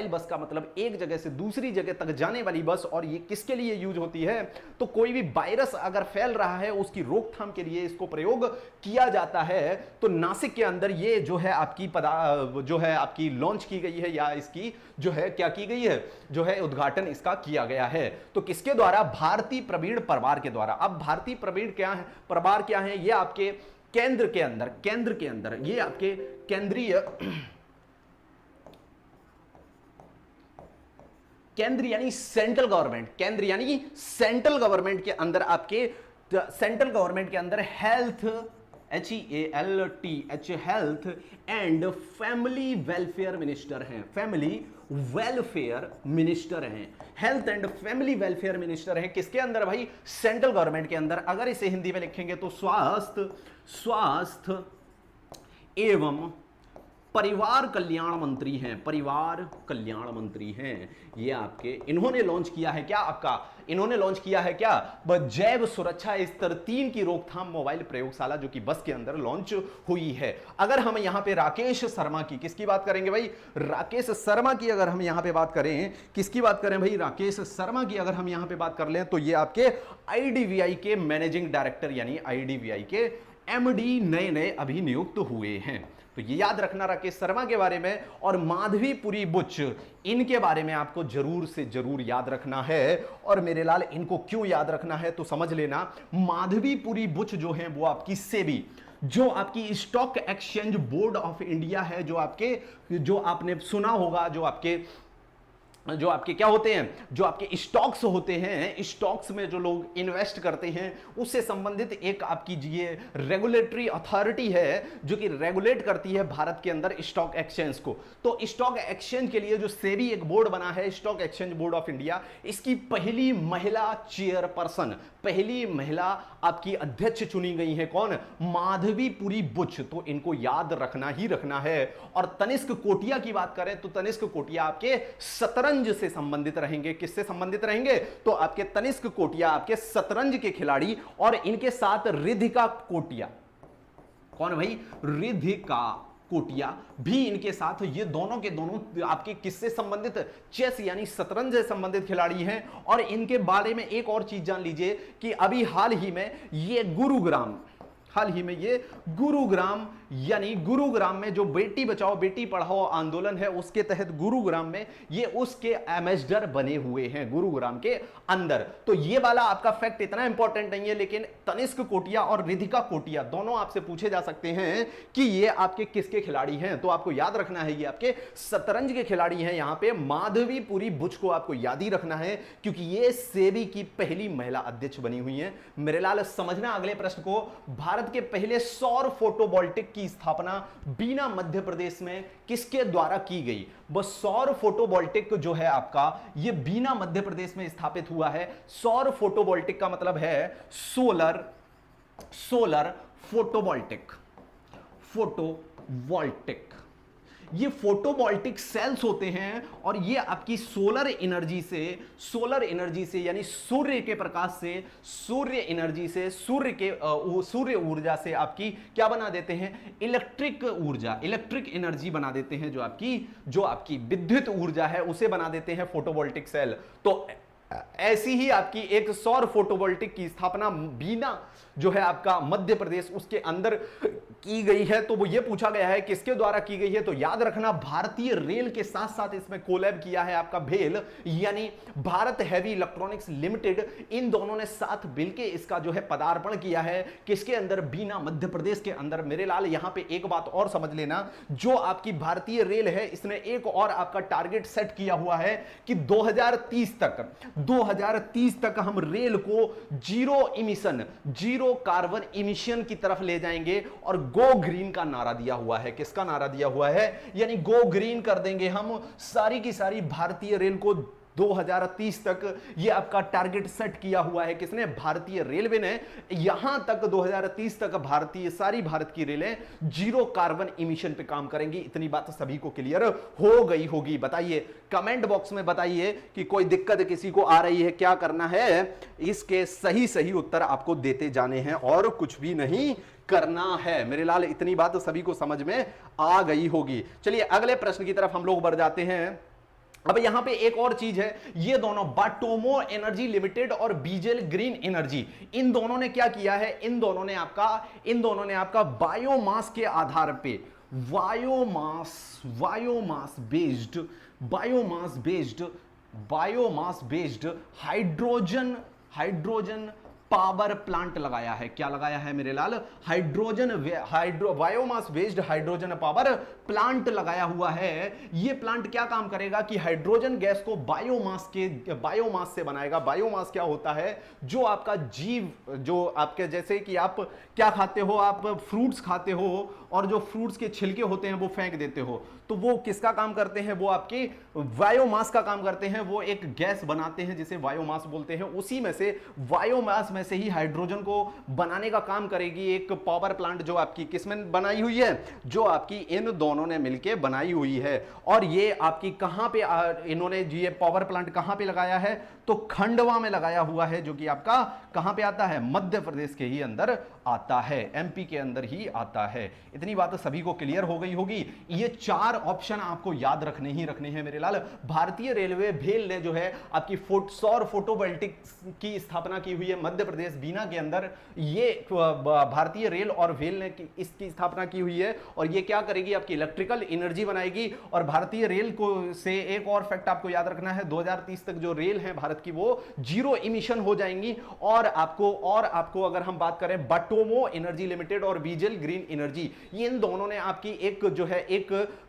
बस का मतलब एक जगह से दूसरी जगह तक जाने वाली बस। और ये किसके लिए यूज होती है तो कोई भी वायरस अगर फैल रहा है उसकी रोकथाम के लिए इसको प्रयोग किया जाता है। तो नासिक के अंदर ये जो है आपकी लॉन्च की गई है या इसकी जो है क्या की गई है जो है उद्घाटन इसका किया गया है। तो किसके द्वारा? भारती प्रवीण परमार के द्वारा। अब भारती प्रवीण क्या है, परमार क्या है? ये आपके केंद्र के अंदर ये आपके केंद्र यानी सेंट्रल गवर्नमेंट के अंदर आपके सेंट्रल गवर्नमेंट के अंदर health health and family welfare minister हैं। Health and family welfare minister हैं। किसके अंदर भाई? सेंट्रल गवर्नमेंट के अंदर। अगर इसे हिंदी में लिखेंगे तो स्वास्थ्य एवं परिवार कल्याण मंत्री हैं। ये आपके इन्होंने लॉन्च किया है क्या? जैव सुरक्षा स्तर 3 की रोकथाम मोबाइल प्रयोगशाला जो कि बस के अंदर लॉन्च हुई है। अगर हम यहां पे राकेश शर्मा की किसकी बात करेंगे भाई? राकेश शर्मा की अगर हम यहां पे बात करें, किसकी बात करें भाई? राकेश शर्मा की अगर हम यहां पे बात कर लें तो ये आपके आईडीवीआई के मैनेजिंग डायरेक्टर यानी आईडीवीआई के एमडी नए अभी नियुक्त हुए हैं। तो ये याद रखना राकेश शर्मा के बारे में। और माधवी पुरी बुच इनके बारे में आपको जरूर से जरूर याद रखना है। और मेरे लाल इनको क्यों याद रखना है तो समझ लेना। माधवी पुरी बुच जो है वो आपकी सेबी जो आपकी stock exchange board of India है, जो आपने सुना होगा, जो आपके क्या होते हैं, जो आपके स्टॉक्स होते हैं, स्टॉक्स में जो लोग इन्वेस्ट करते हैं उससे संबंधित एक आपकी ये रेगुलेटरी अथॉरिटी है जो कि रेगुलेट करती है भारत के अंदर स्टॉक एक्सचेंज को। तो स्टॉक एक्सचेंज के लिए जो सेबी एक बोर्ड बना है, stock exchange board of India, इसकी पहली महिला चेयरपर्सन, पहली महिला आपकी अध्यक्ष चुनी गई है। कौन? माधवी पुरी बुच। तो इनको याद रखना ही रखना है। और तनिष्क कोटिया की बात करें तो तनिष्क कोटिया आपके 17 शतरंज से संबंधित रहेंगे। किससे संबंधित रहेंगे? तो आपके तनिष्क कोटिया आपके शतरंज के खिलाड़ी, और इनके साथ रिधिका कोटिया। कौन भाई? रिधिका कोटिया भी इनके साथ, ये दोनों के दोनों आपके किससे संबंधित? चेस यानी शतरंज से संबंधित खिलाड़ी हैं। और इनके बारे में एक और चीज जान लीजिए कि अभी हाल ही में ये गुरुग्राम यानी गुरुग्राम में जो बेटी बचाओ बेटी पढ़ाओ आंदोलन है, उसके तहत गुरुग्राम में ये उसके एम्बेसडर बने हुए हैं गुरुग्राम के अंदर। तो ये वाला आपका फैक्ट इतना इंपॉर्टेंट नहीं है, लेकिन तनिष्क कोटिया और रिधिका कोटिया दोनों आपसे पूछे जा सकते हैं कि ये आपके किसके खिलाड़ी हैं। तो आपको याद रखना है ये आपके शतरंज के खिलाड़ी हैं। यहां पे माधवीपुरी बुच को आपको याद ही रखना है, क्योंकि ये सेबी की पहली महिला अध्यक्ष बनी हुई है। मेरे लाल समझना अगले प्रश्न को। भारत के पहले सौर फोटोवोल्टिक की स्थापना बीना मध्य प्रदेश में किसके द्वारा की गई? बस सौर फोटोवोल्टिक जो है आपका, ये बीना मध्य प्रदेश में स्थापित हुआ है। सौर फोटोवोल्टिक का मतलब है सोलर फोटोवोल्टिक। ये फोटोवोल्टिक सेल्स होते हैं और ये आपकी सोलर एनर्जी से यानी सूर्य के प्रकाश से, सूर्य एनर्जी से, सूर्य ऊर्जा से आपकी क्या बना देते हैं? इलेक्ट्रिक एनर्जी बना देते हैं। जो आपकी विद्युत ऊर्जा है उसे बना देते हैं फोटोवोल्टिक सेल। तो ऐसी ही आपकी एक सौर फोटोवोल्टिक की स्थापना बीना जो है आपका मध्य प्रदेश उसके अंदर की गई है। तो वो ये पूछा गया है किसके द्वारा की गई है? तो याद रखना भारतीय रेल के साथ साथ इसमें कोलैब किया है आपका भेल यानी भारत हैवी इलेक्ट्रॉनिक्स लिमिटेड। इन दोनों ने साथ मिलकर इसका जो है पदार्पण किया है। किसके अंदर? बीना मध्य प्रदेश के अंदर। मेरे लाल यहां पे एक बात और समझ लेना, जो आपकी भारतीय रेल है इसने एक और आपका टारगेट सेट किया हुआ है कि 2030 तक हम रेल को जीरो कार्बन इमिशन की तरफ ले जाएंगे। और गो ग्रीन का नारा दिया हुआ है। किसका नारा दिया हुआ है? यानी गो ग्रीन कर देंगे हम सारी की सारी भारतीय रेल को 2030 तक। ये आपका टारगेट सेट किया हुआ है किसने? भारतीय रेलवे ने। यहां तक 2030 तक सारी भारत की रेलें जीरो कार्बन इमिशन पे काम करेंगी। इतनी बात सभी को क्लियर हो गई होगी। बताइए कमेंट बॉक्स में बताइए कि कोई दिक्कत किसी को आ रही है, क्या करना है? इसके सही उत्तर आपको देते जाने हैं और कुछ भी नहीं करना है। मेरे लाल इतनी बात सभी को समझ में आ गई होगी। चलिए अगले प्रश्न की तरफ हम लोग बढ़ जाते हैं। अब यहां पे एक और चीज है, ये दोनों बाटोमो एनर्जी लिमिटेड और बीजेल ग्रीन एनर्जी, इन दोनों ने क्या किया है? इन दोनों ने आपका बायोमास के आधार पे biomass based hydrogen power plant लगाया है। क्या लगाया है मेरे लाल? Biomass based hydrogen power plant लगाया हुआ है। यह प्लांट क्या काम करेगा कि हाइड्रोजन गैस को बायोमास से बनाएगा। बायोमास क्या होता है? जो आपका जीव, जो आपके जैसे कि आप क्या खाते हो? आप फ्रूट्स खाते हो और जो फ्रूट्स के छिलके होते हैं वो फेंक देते हो, तो वो किसका काम करते हैं? वो आपके बायोमास का काम करते हैं। वो एक गैस बनाते हैं जिसे बायोमास बोलते हैं। उसी में से बायोमास में से ही हाइड्रोजन को बनाने का काम करेगी एक पावर प्लांट, जो आपकी किसमें बनाई हुई है? जो आपकी इन दोनों ने मिलकर बनाई हुई है। और ये आपकी कहां पे इन्होंने ये पावर प्लांट कहां पे लगाया है? तो खंडवा में लगाया हुआ है, जो कि आपका कहां पे आता है? मध्य प्रदेश के ही अंदर आता है, एमपी के अंदर ही आता है। इतनी बात सभी को क्लियर हो गई होगी। ये चार ऑप्शन आपको याद रखने हैं मेरे लाल। भारतीय रेलवे भेल ने जो है आपकी सौर फोटोवोल्टिक की स्थापना की हुई है मध्य प्रदेश बीना के अंदर। ये भारतीय रेल और भेल ने इसकी स्थापना की हुई है। और ये क्या करेगी? आपकी इलेक्ट्रिकल एनर्जी बनाएगी। और भारतीय रेल को से एक और फैक्ट आपको याद रखना है, 2030 तक जो रेल है भारत की वो जीरो इमिशन हो जाएंगी। और आपको अगर हम बात करें बाटोमो एनर्जी लिमिटेड और बीजेल ग्रीन एनर्जी, ये इन दोनों ने आपकी एक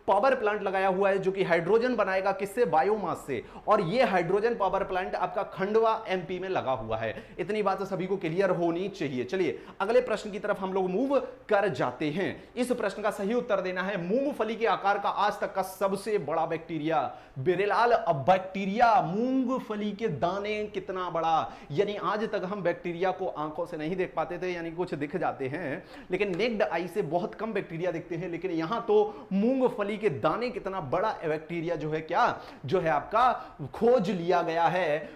पावर प्लांट लगाया हुआ है जो कि हाइड्रोजन बनाएगा। किससे? बायोमास से। और ये हाइड्रोजन पावर प्लांट आपका खंडवा एमपी में लगा हुआ है। इतनी बात सभी को क्लियर होनी चाहिए। चलिए अगले प्रश्न की तरफ हम लोग मूव कर जाते हैं। इस प्रश्न का सही उत्तर देना है मूंगफली के आकार का आज तक का सबसे बड़ा बैक्टीरिया। बेरेलाल बैक्टीरिया, मूंगफली के दाने कितना बड़ा? यानी आज तक हम बैक्टीरिया को आंखों से नहीं देख पाते थे, यानी कुछ दिख जाते हैं, लेकिन नेक्ड आई से बहुत कम बैक्टीरिया दिखते हैं। लेकिन यहां तो मूंगफली के दाने कितना बड़ा बैक्टीरिया जो है क्या जो है आपका खोज लिया गया है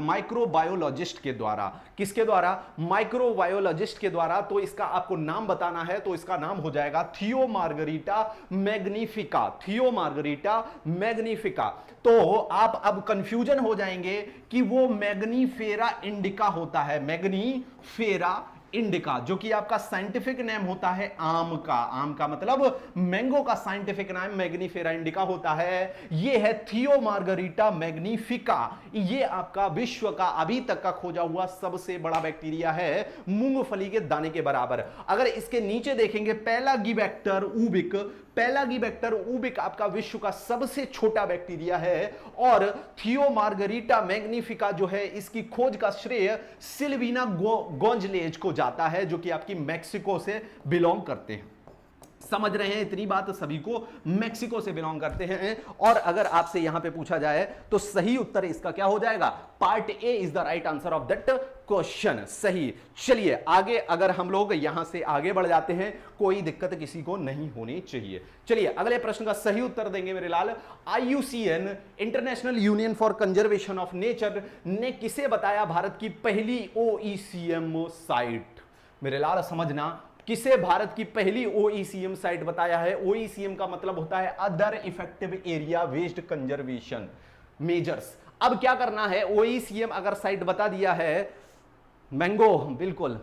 माइक्रोबायोलॉजिस्ट के द्वारा। किसके द्वारा? माइक्रोबायोलॉजिस्ट के द्वारा। तो इसका आपको नाम बताना है, तो इसका नाम हो जाएगा थियो मार्गरीटा मैग्निफिका। थियो मार्गरीटा मैग्निफिका। तो आप अब कंफ्यूजन हो जाएंगे कि वो मैग्नीफेरा इंडिका होता है, मैग्नीफेरा इंडिका, जो कि आपका साइंटिफिक नेम होता है आम का। आम का मतलब मैंगो का साइंटिफिक नाम मैग्नीफेरा इंडिका होता है। ये है थियो मार्गरीटा मैग्निफिका। ये आपका विश्व का अभी तक का खोजा हुआ सबसे बड़ा बैक्टीरिया है, मूंगफली के दाने के बराबर। अगर इसके नीचे देखेंगे पैलागीबैक्टर ऊबिक, पैलागीबैक्टर ऊबिक आपका विश्व का सबसे छोटा बैक्टीरिया है। और थियो मार्गरीटा मैग्निफिका जो है, इसकी खोज का श्रेय सिल्वीना गोंजलेज को जाता है, जो कि आपकी मैक्सिको से बिलोंग करते हैं। समझ रहे हैं? इतनी बात सभी को, मैक्सिको से बिलोंग करते हैं। और अगर आपसे यहां पे पूछा जाए तो सही उत्तर इसका क्या हो जाएगा? Part A is the right answer of that question. सही। चलिए आगे, अगर हम लोग यहां से आगे बढ़ जाते हैं, कोई दिक्कत किसी को नहीं होनी चाहिए। चलिए अगले प्रश्न का सही उत्तर देंगे मेरे लाल। IUCN international union for conservation of nature ने किसे बताया भारत की पहली OECM साइट? मेरे लाल समझना, किसे भारत की पहली OECM साइट बताया है? OECM का मतलब होता है other effective area based conservation measures. अब क्या करना है? OECM अगर साइट बता दिया है, मैंगो, बिल्कुल,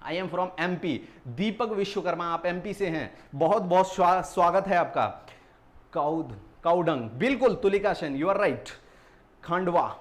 आई एम फ्रॉम MP, दीपक विश्वकर्मा, आप MP से हैं, बहुत बहुत स्वागत है आपका। काउडंग, बिल्कुल, Tulika Sen, you are right. Khandwa,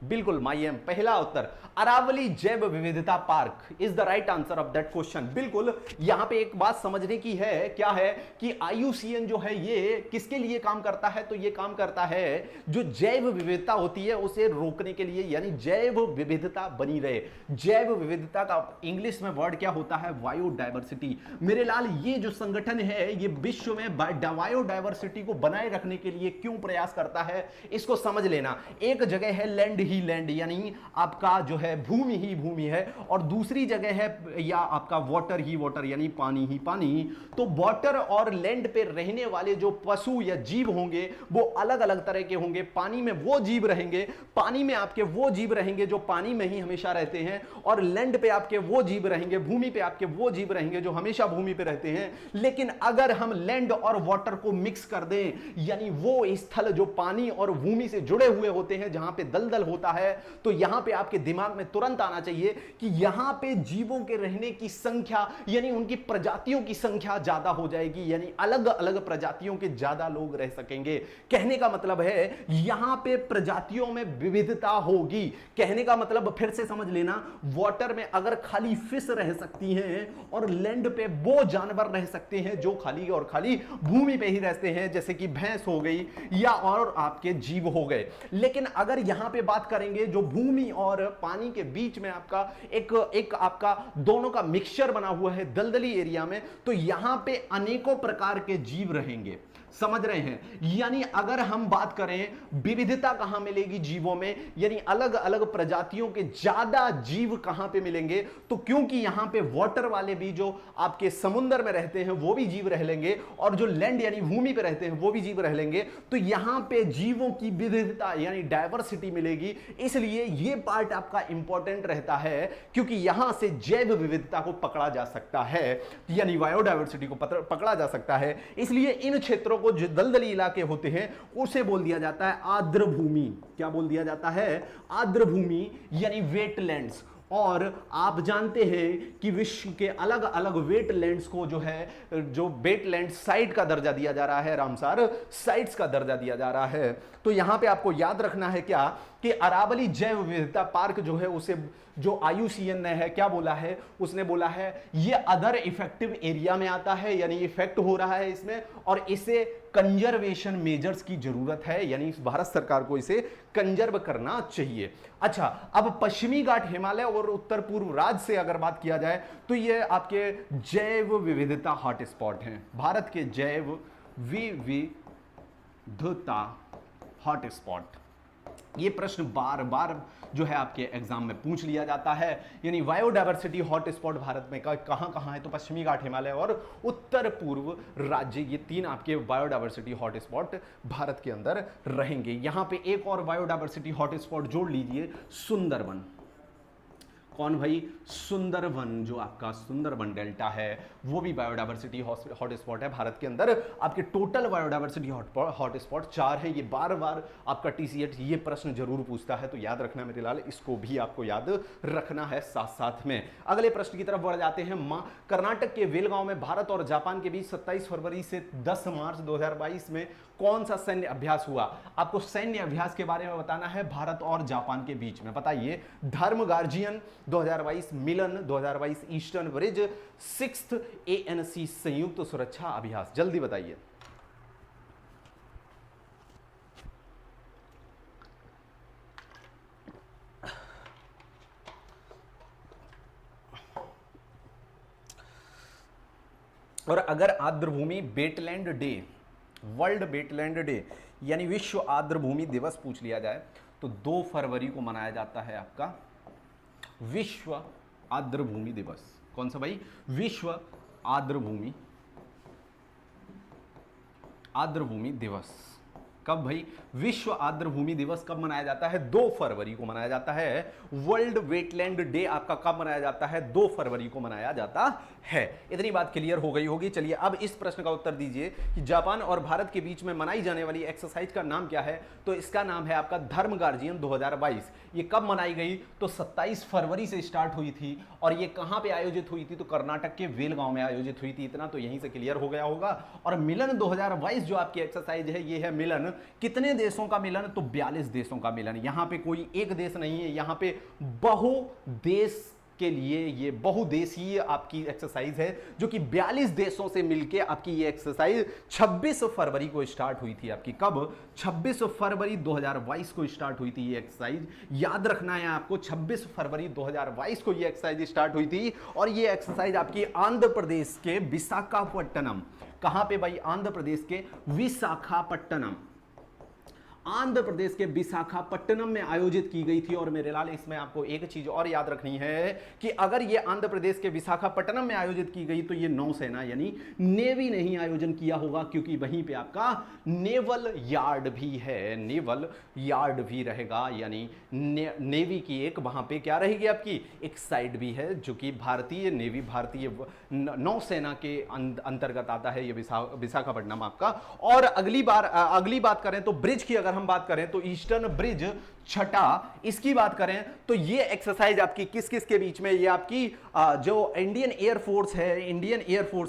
बिल्कुल, माईएम, पहला उत्तर अरावली जैव विविधता park is the right answer of that question. बिल्कुल, यहां पे एक बात समझने की है, क्या है कि IUCN जो है ये किसके लिए काम करता है? तो ये काम करता है जो जैव विविधता होती है उसे रोकने के लिए, यानी जैव विविधता बनी रहे। जैव विविधता का इंग्लिश में वर्ड क्या होता है? बायोडायवर्सिटी। मेरे लाल, ये जो संगठन है ये विश्व में बायोडायवर्सिटी को बनाए रखने के लिए क्यों प्रयास करता है, इसको समझ लेना। एक जगह है लैंड ही लैंड, यानी आपका जो है भूमि ही भूमि है, और दूसरी जगह है या आपका वाटर ही वाटर, यानी पानी ही पानी। तो वाटर और लैंड पे रहने वाले जो पशु या जीव होंगे वो अलग अलग तरह के होंगे। पानी में वो जीव रहेंगे, पानी में आपके वो जीव रहेंगे जो पानी में ही हमेशा रहते हैं, और लैंड पे आपके वो जीव रहेंगे, भूमि पे आपके वो जीव रहेंगे जो हमेशा भूमि पे रहते हैं। लेकिन अगर हम लैंड और वाटर को मिक्स कर दें, यानी वो स्थल जो पानी और भूमि से जुड़े हुए होते हैं, जहां पे दलदल होता है, तो यहां पे आपके दिमाग में तुरंत आना चाहिए कि यहां पे जीवों के रहने की संख्या, यानी उनकी प्रजातियों की संख्या ज्यादा हो जाएगी, यानी अलग अलग प्रजातियों के ज्यादा लोग रह सकेंगे। कहने का मतलब है यहां पे प्रजातियों में विविधता होगी। कहने का मतलब फिर से समझ लेना, वाटर में अगर खाली फिश रह सकती हैं और लैंड पे वो जानवर रह सकते हैं जो खाली और खाली भूमि पे ही रहते हैं, जैसे कि भैंस हो गई या और आपके जीव हो गए। लेकिन अगर यहां पे बात करेंगे जो भूमि और पानी के बीच में आपका एक आपका दोनों का मिक्सचर बना हुआ है दलदली एरिया में, तो यहां पे अनेकों प्रकार के जीव रहेंगे। समझ रहे हैं? यानी अगर हम बात करें विविधता कहां मिलेगी जीवों में, यानी अलग अलग प्रजातियों के ज्यादा जीव कहां पे मिलेंगे, तो क्योंकि यहां पे वाटर वाले भी जो आपके समुद्र में रहते हैं वो भी जीव रह लेंगे, और जो लैंड यानी भूमि पे रहते हैं वो भी जीव रह लेंगे। तो यहां पे जीवों की विविधता यानी डायवर्सिटी मिलेगी। इसलिए ये पार्ट आपका इंपॉर्टेंट रहता है, क्योंकि यहां से जैव विविधता को पकड़ा जा सकता है, यानी बायोडायवर्सिटी को पकड़ा जा सकता है। इसलिए इन क्षेत्रों को जो दलदली इलाके होते हैं उसे बोल दिया जाता है आर्द्र भूमि। क्या बोल दिया जाता है? आर्द्र भूमि, यानी वेटलैंड्स। और आप जानते हैं कि विश्व के अलग अलग वेटलैंड्स को जो है, जो वेटलैंड साइट का दर्जा दिया जा रहा है, रामसार साइट्स का दर्जा दिया जा रहा है। तो यहां पे आपको याद रखना है क्या कि अरावली जैव विविधता पार्क जो है उसे जो IUCN ने है क्या बोला है, उसने बोला है ये अदर इफेक्टिव एरिया में आता है, यानी इफेक्ट हो रहा है इसमें, और इसे कंजर्वेशन मेजर्स की जरूरत है, यानी भारत सरकार को इसे कंजर्व करना चाहिए। अच्छा, अब पश्चिमी घाट हिमालय और उत्तर पूर्व राज्य से अगर बात किया जाए तो ये आपके जैव विविधता हॉटस्पॉट हैं, भारत के जैव विविधता हॉटस्पॉट। ये प्रश्न बार बार जो है आपके एग्जाम में पूछ लिया जाता है। यानी बायोडायवर्सिटी हॉटस्पॉट भारत में कहां कहां है, तो पश्चिमी घाट हिमालय और उत्तर पूर्व राज्य, ये तीन आपके बायोडायवर्सिटी हॉटस्पॉट भारत के अंदर रहेंगे। यहां पे एक और बायोडायवर्सिटी हॉटस्पॉट जोड़ लीजिए, सुंदरवन। कौन भाई? सुंदरवन, जो आपका सुंदरवन डेल्टा है वो भी बायोडायवर्सिटी हॉटस्पॉट है भारत के अंदर। आपके टोटल बायोडायवर्सिटी हॉटस्पॉट 4 है। ये बार बार आपका टीसीएट ये प्रश्न जरूर पूछता है, तो याद रखना मेरे लाल, इसको भी आपको याद रखना है साथ साथ में। अगले प्रश्न की तरफ बढ़ जाते हैं। कर्नाटक के बेलगांव में भारत और जापान के बीच 27 फरवरी से 10 मार्च 2022 में कौन सा सैन्य अभ्यास हुआ? आपको सैन्य अभ्यास के बारे में बताना है भारत और जापान के बीच में। बताइए। Dharma Guardian 2022, Milan 2022, Eastern Bridge, 6th ANC संयुक्त सुरक्षा अभ्यास। जल्दी बताइए। और अगर आर्द्रभूमि wetland day, World Wetland Day यानी विश्व आर्द्रभूमि दिवस पूछ लिया जाए तो 2 फरवरी को मनाया जाता है आपका विश्व आर्द्रभूमि दिवस। कौन सा भाई? विश्व आर्द्रभूमि दिवस। कब भाई? विश्व आर्द्रभूमि दिवस कब मनाया जाता है? 2 फरवरी को मनाया जाता है। वर्ल्ड वेटलैंड डे आपका कब मनाया जाता है? 2 फरवरी को मनाया जाता है। इतनी बात क्लियर हो गई होगी। चलिए अब इस प्रश्न का उत्तर दीजिए कि जापान और भारत के बीच में मनाई जाने वाली एक्सरसाइज का नाम क्या है? तो इसका नाम है आपका धर्म गार्जियन 2022। ये कब मनाई गई? तो 27 फरवरी से स्टार्ट हुई थी। और ये कहां पे आयोजित हुई थी? तो कर्नाटक के बेलगांव में आयोजित हुई थी। इतना तो यहीं से क्लियर हो गया होगा। और मिलन 2022 जो आपकी एक्सरसाइज है, ये है मिलन। कितने देशों का मिलन? तो 42 देशों का मिलन। यहां पे कोई एक देश नहीं है, यहां पे बहुदेश के लिए ये बहुदेशीय आपकी एक्सरसाइज है, जो कि 42 देशों से मिलके आपकी ये एक्सरसाइज 26 फरवरी को स्टार्ट हुई थी। आपकी कब? 26 फरवरी 2022 को स्टार्ट हुई थी ये एक्सरसाइज। याद रखना है आपको, 26 फरवरी 2022 को ये एक्सरसाइज स्टार्ट हुई थी। और ये एक्सरसाइज आपकी आंध्र प्रदेश के विशाखापट्टनम, कहां पे भाई? आंध्र प्रदेश के विशाखापट्टनम, आंध्र प्रदेश के विशाखापट्टनम में आयोजित की गई थी। और मेरे लाल, इसमें आपको एक चीज और याद रखनी है कि अगर ये आंध्र प्रदेश के विशाखापट्टनम में आयोजित की गई तो ये नौसेना यानी नेवी नहीं आयोजन किया होगा, क्योंकि वहीं पे आपका नेवल यार्ड भी है, नेवल यार्ड भी रहेगा। यानी नेवी की एक वहां पे क्या रहेगी? आपकी एक साइड भी है, जो कि भारतीय नेवी, भारतीय नौसेना के अंतर्गत आता है ये विशाखापट्टनम आपका। और अगली बात करें तो ब्रिज की अगर हम बात करें तो ईस्टर्न ब्रिज 6, इसकी बात करें तो ये एक्सरसाइज आपकी किस किस के बीच में? ये आपकी जो इंडियन एयरफोर्स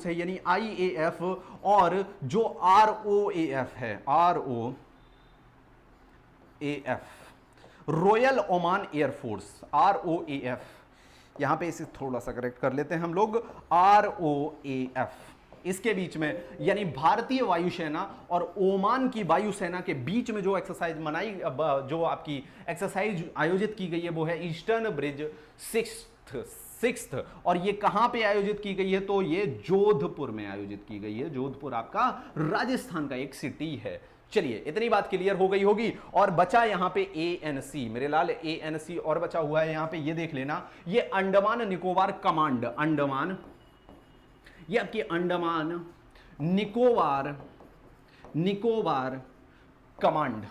है यानी IAF, और जो ROAF है, ROAF, royal Oman air force, ROAF। यहां पे इसे थोड़ा सा करेक्ट कर लेते हैं हम लोग, ROAF, इसके बीच में, यानी भारतीय वायुसेना और ओमान की वायुसेना के बीच में जो एक्सरसाइज जो आपकी एक्सरसाइज आयोजित की गई है वो है ईस्टर्न ब्रिज 6th। और ये कहां पे आयोजित की गई है? तो ये जोधपुर में आयोजित की गई है। जोधपुर आपका राजस्थान का एक सिटी है। चलिए इतनी बात क्लियर हो गई होगी। और बचा यहां पे ANC, मेरे लाल, ANC और बचा हुआ है यहां पे, ये देख लेना, ये अंडमान निकोबार कमांड, ये आपकी अंडमान निकोबार कमांड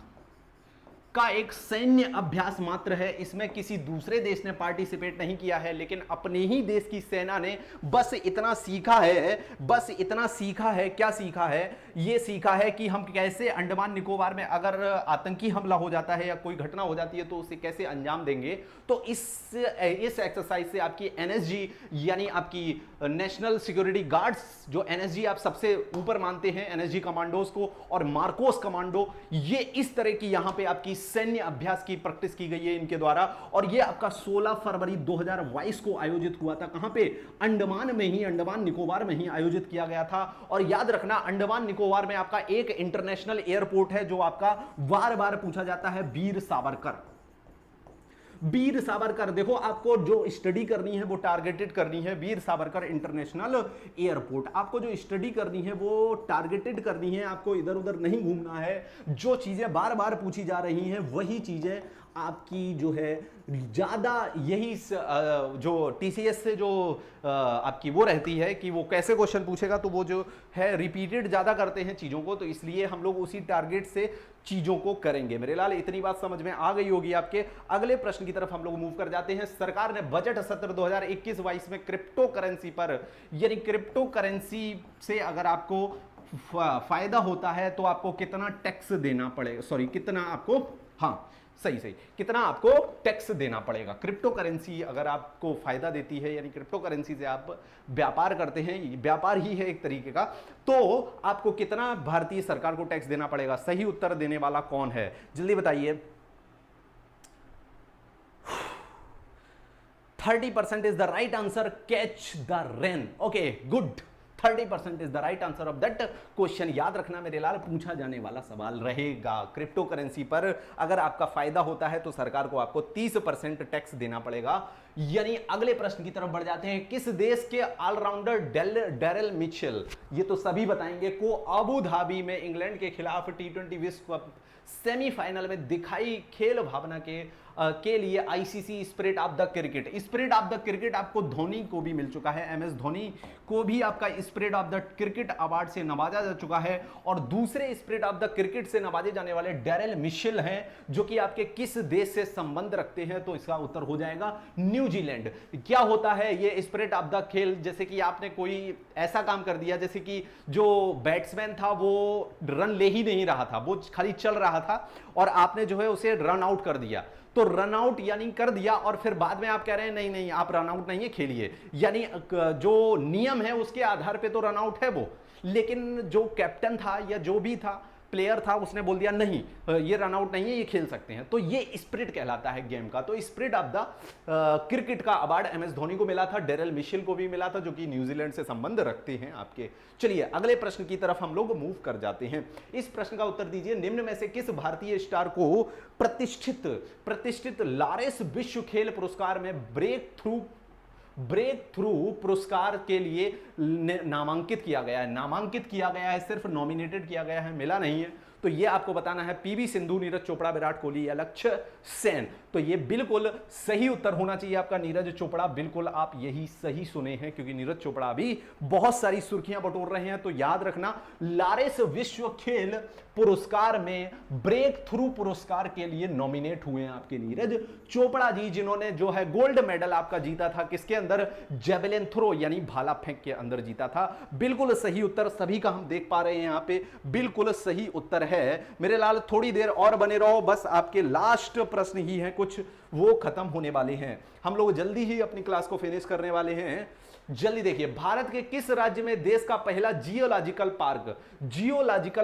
का एक सैन्य अभ्यास मात्र है। इसमें किसी दूसरे देश ने पार्टिसिपेट नहीं किया है, लेकिन अपने ही देश की सेना ने बस इतना सीखा है। क्या सीखा है? ये सीखा है कि हम कैसे अंडमान निकोबार में अगर आतंकी हमला हो जाता है या कोई घटना हो जाती है तो उसे कैसे अंजाम देंगे। तो इस एक्सरसाइज से आपकी NSG यानी आपकी नेशनल सिक्योरिटी गार्ड्स, जो NSG आप सबसे ऊपर मानते हैं, NSG कमांडोज को, और मार्कोस कमांडो, ये इस तरह की यहां पे आपकी सैन्य अभ्यास की प्रैक्टिस की गई है इनके द्वारा। और ये आपका 16 फरवरी 2022 को आयोजित हुआ था। कहां पे? अंडमान में ही, अंडमान निकोबार में ही आयोजित किया गया था। और याद रखना, अंडमान निकोबार में आपका एक इंटरनेशनल एयरपोर्ट है जो आपका बार बार पूछा जाता है, वीर सावरकर। वीर सावरकर, देखो आपको जो स्टडी करनी है वो टारगेटेड करनी है वीर सावरकर इंटरनेशनल एयरपोर्ट। आपको जो स्टडी करनी है वो टारगेटेड करनी है, आपको इधर उधर नहीं घूमना है। जो चीजें बार बार पूछी जा रही हैं वही चीजें आपकी जो है ज्यादा, यही जो टीसीएस से जो आपकी वो रहती है कि वो कैसे क्वेश्चन पूछेगा, तो वो जो है रिपीटेड ज्यादा करते हैं चीजों को, तो इसलिए हम लोग उसी टारगेट से चीजों को करेंगे। मेरे लाल इतनी बात समझ में आ गई होगी आपके। अगले प्रश्न की तरफ हम लोग मूव कर जाते हैं। सरकार ने बजट सत्र 2021-22 में क्रिप्टो करेंसी पर, यानी क्रिप्टो करेंसी से अगर आपको फायदा होता है तो आपको कितना टैक्स देना पड़ेगा, सॉरी कितना आपको, हाँ सही कितना आपको टैक्स देना पड़ेगा। क्रिप्टो करेंसी अगर आपको फायदा देती है, यानी क्रिप्टो करेंसी से आप व्यापार करते हैं, व्यापार ही है एक तरीके का, तो आपको कितना भारतीय सरकार को टैक्स देना पड़ेगा। सही उत्तर देने वाला कौन है, जल्दी बताइए। 30% is the right answer, catch the rain. Okay good, 30% is the right answer of that question. याद रखना मेरे लाल, पूछा जाने वाला सवाल रहेगा। क्रिप्टो करेंसी पर अगर आपका फायदा होता है तो सरकार को आपको 30% टैक्स देना पड़ेगा। यानी अगले प्रश्न की तरफ बढ़ जाते हैं। किस देश के ऑलराउंडर डेरिल मिचेल, ये तो सभी बताएंगे, को अबू धाबी में इंग्लैंड के खिलाफ T20 विश्व कप सेमीफाइनल में दिखाई खेल भावना के लिए ICC spirit of the cricket. Spirit of the cricket आपको धोनी को भी मिल चुका है, एमएस धोनी को भी आपका spirit of the cricket award से नवाजा जा चुका है। और दूसरे स्पिरिट ऑफ द क्रिकेट से नवाजे जाने वाले डेरिल मिशेल हैं, जो कि आपके किस देश से संबंध रखते हैं, तो इसका उत्तर हो जाएगा न्यूजीलैंड। क्या होता है ये स्पिरिट ऑफ द खेल, जैसे कि आपने कोई ऐसा काम कर दिया, जैसे कि जो बैट्समैन था वो रन ले ही नहीं रहा था, वो खाली चल रहा था और आपने जो है उसे रन आउट कर दिया, तो रन आउट यानी कर दिया और फिर बाद में आप कह रहे हैं नहीं नहीं आप रन आउट नहीं है, खेलिए। यानी जो नियम है उसके आधार पे तो रन आउट है वो, लेकिन जो कैप्टन था या जो भी था प्लेयर था उसने बोल दिया नहीं ये रन आउट नहीं है, ये खेल सकते हैं, तो ये स्पिरिट कहलाता है गेम का। तो स्पिरिट ऑफ द क्रिकेट का अवार्ड एमएस धोनी को मिला था, डेरिल मिशेल को भी मिला था, जो कि न्यूजीलैंड से संबंध रखते हैं आपके। चलिए अगले प्रश्न की तरफ हम लोग मूव कर जाते हैं। इस प्रश्न का उत्तर दीजिए, निम्न में से किस भारतीय स्टार को प्रतिष्ठित लारेस विश्व खेल पुरस्कार में ब्रेक थ्रू पुरस्कार के लिए नामांकित किया गया है। नामांकित किया गया है, सिर्फ नॉमिनेटेड किया गया है, मिला नहीं है। तो ये आपको बताना है पीवी सिंधु, नीरज चोपड़ा, विराट कोहली या लक्ष्य सेन। तो ये बिल्कुल सही उत्तर होना चाहिए आपका नीरज चोपड़ा। बिल्कुल आप यही सही सुने हैं, क्योंकि नीरज चोपड़ा अभी बहुत सारी सुर्खियां बटोर रहे हैं। तो याद रखना, लारेस विश्व खेल पुरस्कार में ब्रेक थ्रू पुरस्कार के लिए नॉमिनेट हुए हैं आपके नीरज चोपड़ा जी, जिन्होंने जो है गोल्ड मेडल आपका जीता था किसके अंदर, जेवलिन थ्रो यानी भाला फेंक के अंदर जीता था। बिल्कुल सही उत्तर सभी का हम देख पा रहे हैं यहां पे, बिल्कुल सही उत्तर है मेरे लाल। थोड़ी देर और बने रहो, बस आपके लास्ट प्रश्न ही हैं कुछ, वो खत्म होने वाले हैं। हम लोग जल्दी ही अपनी क्लास को फिनिश करने वाले हैं। जल्दी देखिए, भारत के किस राज्य में देश का पहला जियोलॉजिकल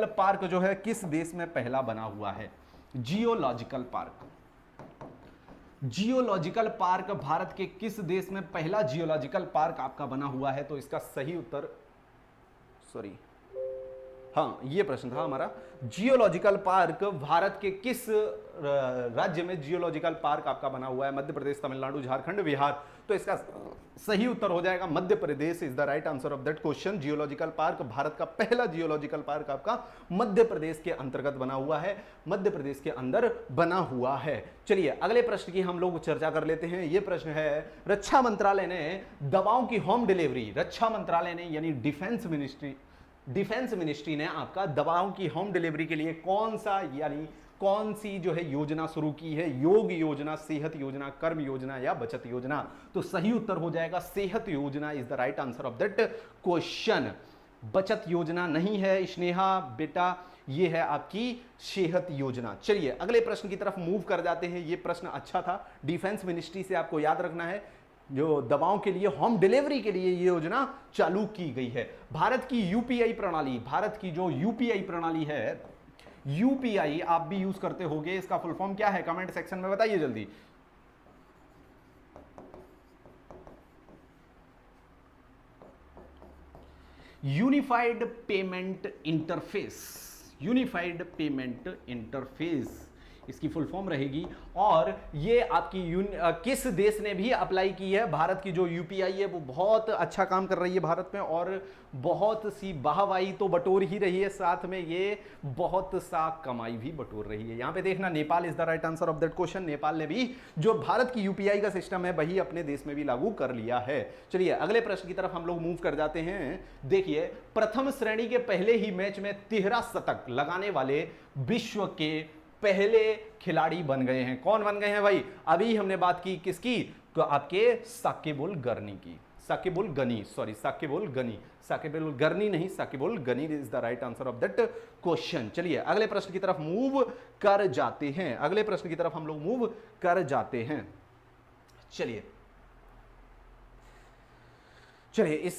पार्क जो है किस देश में पहला बना हुआ है। जियोलॉजिकल पार्क भारत के किस देश में पहला जियोलॉजिकल पार्क आपका बना हुआ है। तो इसका सही उत्तर, सॉरी हाँ ये प्रश्न था हमारा, जियोलॉजिकल पार्क भारत के किस राज्य में जियोलॉजिकल पार्क आपका बना हुआ है। मध्य प्रदेश, तमिलनाडु, झारखंड, बिहार। तो इसका सही उत्तर हो जाएगा Madhya Pradesh is the right answer of that question. Geological park, Bharat का पहला जियोलॉजिकल पार्क आपका मध्य प्रदेश के अंतर्गत बना हुआ है, मध्य प्रदेश के अंदर बना हुआ है। चलिए अगले प्रश्न की हम लोग चर्चा कर लेते हैं। यह प्रश्न है, रक्षा मंत्रालय ने दवाओं की होम डिलीवरी, रक्षा मंत्रालय ने यानी डिफेंस मिनिस्ट्री ने आपका दवाओं की होम डिलीवरी के लिए कौन सी जो है योजना शुरू की है। योग योजना, सेहत योजना, कर्म योजना या बचत योजना। तो सही उत्तर हो जाएगा सेहत योजना is the right answer of that question. बचत योजना नहीं है स्नेहा बेटा, ये है आपकी सेहत योजना। चलिए अगले प्रश्न की तरफ मूव कर जाते हैं। ये प्रश्न अच्छा था, डिफेंस मिनिस्ट्री से आपको याद रखना है, जो दवाओं के लिए होम डिलीवरी के लिए ये योजना चालू की गई है। भारत की यूपीआई प्रणाली, भारत की जो यूपीआई प्रणाली है, यूपीआई आप भी यूज करते होंगे, इसका फुल फॉर्म क्या है कमेंट सेक्शन में बताइए जल्दी। Unified payment interface, unified payment interface इसकी फुल फॉर्म रहेगी। और ये आपकी किस देश ने भी अप्लाई की है? भारत की जो यूपीआई है वो बहुत अच्छा काम कर रही है भारत में, और बहुत सी वाहवाही तो बटोर ही रही है, साथ में ये बहुत सा कमाई भी बटोर रही है। यहां पे देखना, Nepal is the right answer of that question. Nepal ने भी जो भारत की यूपीआई का सिस्टम है वही अपने देश में भी लागू कर लिया है। चलिए अगले प्रश्न की तरफ हम लोग मूव कर जाते हैं। देखिए, प्रथम श्रेणी के पहले ही मैच में 13 शतक लगाने वाले विश्व के पहले खिलाड़ी बन गए हैं। कौन बन गए हैं भाई? अभी हमने बात की किसकी? तो आपके साकिब उल गर्नी की। साकिब उल गनी, सॉरी साकिब उल गनी, साकिब उल गर्नी नहीं, Saqib ul Gani is the right answer of that question. चलिए अगले प्रश्न की तरफ मूव कर जाते हैं। अगले प्रश्न की तरफ हम लोग मूव कर जाते हैं। चलिए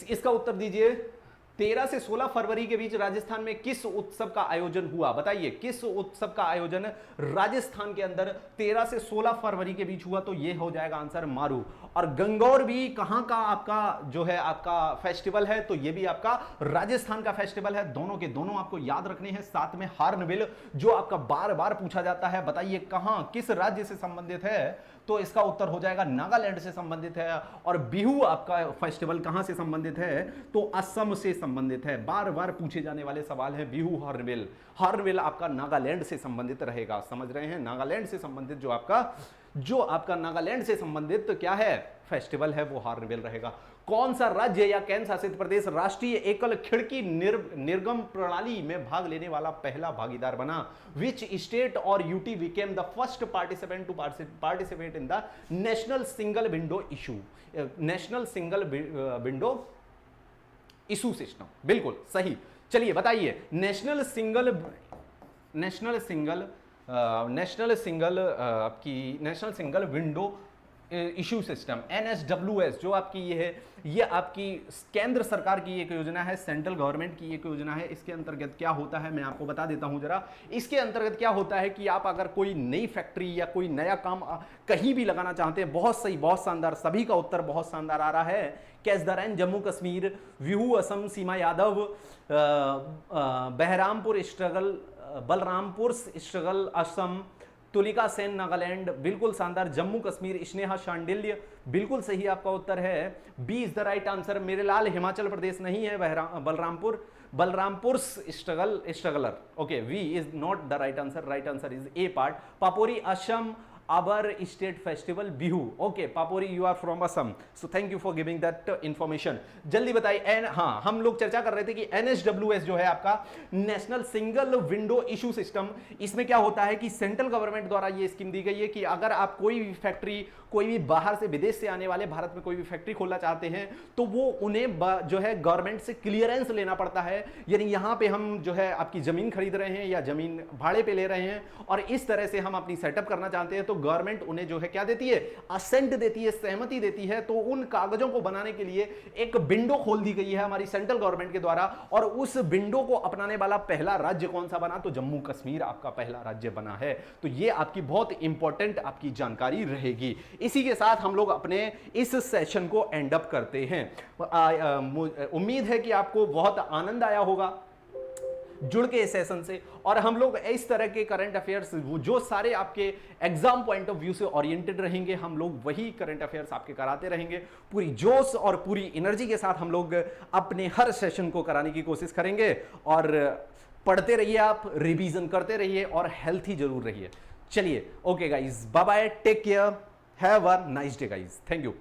इसका उत्तर दीजिए। 13 से 16 फरवरी के बीच राजस्थान में किस उत्सव का आयोजन हुआ? बताइए, किस उत्सव का आयोजन राजस्थान के अंदर 13 से 16 फरवरी के बीच हुआ? तो ये हो जाएगा आंसर मारू। और गंगौर भी कहां का आपका जो है आपका फेस्टिवल है? तो ये भी आपका राजस्थान का फेस्टिवल है। दोनों के दोनों आपको याद रखने हैं। साथ में हार्नबिल जो आपका बार बार पूछा जाता है, बताइए कहां, किस राज्य से संबंधित है? तो इसका उत्तर हो जाएगा नागालैंड से संबंधित है। और बिहू आपका फेस्टिवल कहां से संबंधित है? तो असम से संबंधित है। बार बार पूछे जाने वाले सवाल है बिहू हॉर्नबिल। हॉर्नबिल आपका नागालैंड से संबंधित रहेगा, समझ रहे हैं? नागालैंड से संबंधित जो आपका नागालैंड से संबंधित क्या है फेस्टिवल है वो हॉर्नबिल रहेगा। कौन सा राज्य या केंद्र शासित प्रदेश राष्ट्रीय एकल खिड़की निर्गम प्रणाली में भाग लेने वाला पहला भागीदार बना? विच स्टेट और UT became the first participant to participate in the national single window issue, national single window issue system? बिल्कुल सही। चलिए बताइए, national single window issue system NSWS जो आपकी ये है, ये आपकी केंद्र सरकार की एक योजना है, सेंट्रल गवर्नमेंट की एक योजना है। इसके अंतर्गत क्या होता है मैं आपको बता देता हूं जरा। इसके अंतर्गत क्या होता है कि आप अगर कोई नई फैक्ट्री या कोई नया काम कहीं भी लगाना चाहते हैं, बहुत सही, बहुत शानदार, सभी का उत्तर बहुत शानदार आ रहा है। कैसदरैन जम्मू कश्मीर, विहू असम, सीमा यादव बहरामपुर स्ट्रगल, बलरामपुर स्ट्रगल असम, तुलिका सेन नागालैंड, बिल्कुल शानदार, जम्मू कश्मीर, स्नेहा शांडिल्य, बिल्कुल सही आपका उत्तर है। B is the right answer. मेरे लाल हिमाचल प्रदेश नहीं है, Balrampur struggler. Okay, B is not the right answer, right answer is A part. Papori Assam our state festival Bihu. Okay Papori, you are from Assam, so thank you for giving that information. जल्दी बताइए। हाँ, हम लोग चर्चा कर रहे थे कि NSWS जो है आपका national single window issue system, इसमें क्या होता है कि सेंट्रल गवर्नमेंट द्वारा ये स्कीम दी गई है कि अगर आप कोई भी फैक्ट्री, कोई भी बाहर से विदेश से आने वाले भारत में कोई भी फैक्ट्री खोलना चाहते हैं तो वो उन्हें जो है गवर्नमेंट से क्लियरेंस लेना पड़ता है। यानी यहां पे हम जो है आपकी जमीन खरीद रहे हैं या जमीन भाड़े पे ले रहे हैं और इस तरह से हम अपनी सेटअप करना चाहते हैं, तो गवर्नमेंट उन्हें जो है क्या देती है, असेंट देती है, सहमति देती है। तो उन कागजों को बनाने के लिए एक विंडो खोल दी गई है हमारी सेंट्रल गवर्नमेंट के द्वारा, और उस विंडो को अपनाने वाला पहला राज्य कौन सा बना? तो जम्मू कश्मीर आपका पहला राज्य बना है। तो ये आपकी बहुत इंपॉर्टेंट आपकी जानकारी रहेगी। इसी के साथ हम लोग अपने इस सेशन को एंड अप करते हैं। उम्मीद है कि आपको बहुत आनंद आया होगा जुड़ के इस सेशन से, और हम लोग इस तरह के करंट अफेयर्स जो सारे आपके एग्जाम पॉइंट ऑफ व्यू से ओरिएंटेड रहेंगे, हम लोग वही करंट अफेयर्स आपके कराते रहेंगे। पूरी जोश और पूरी एनर्जी के साथ हम लोग अपने हर सेशन को कराने की कोशिश करेंगे। और पढ़ते रहिए, आप रिवीजन करते रहिए और हेल्थी जरूर रहिए। चलिए, okay guys, bye bye, take care, have a nice day guys, thank you.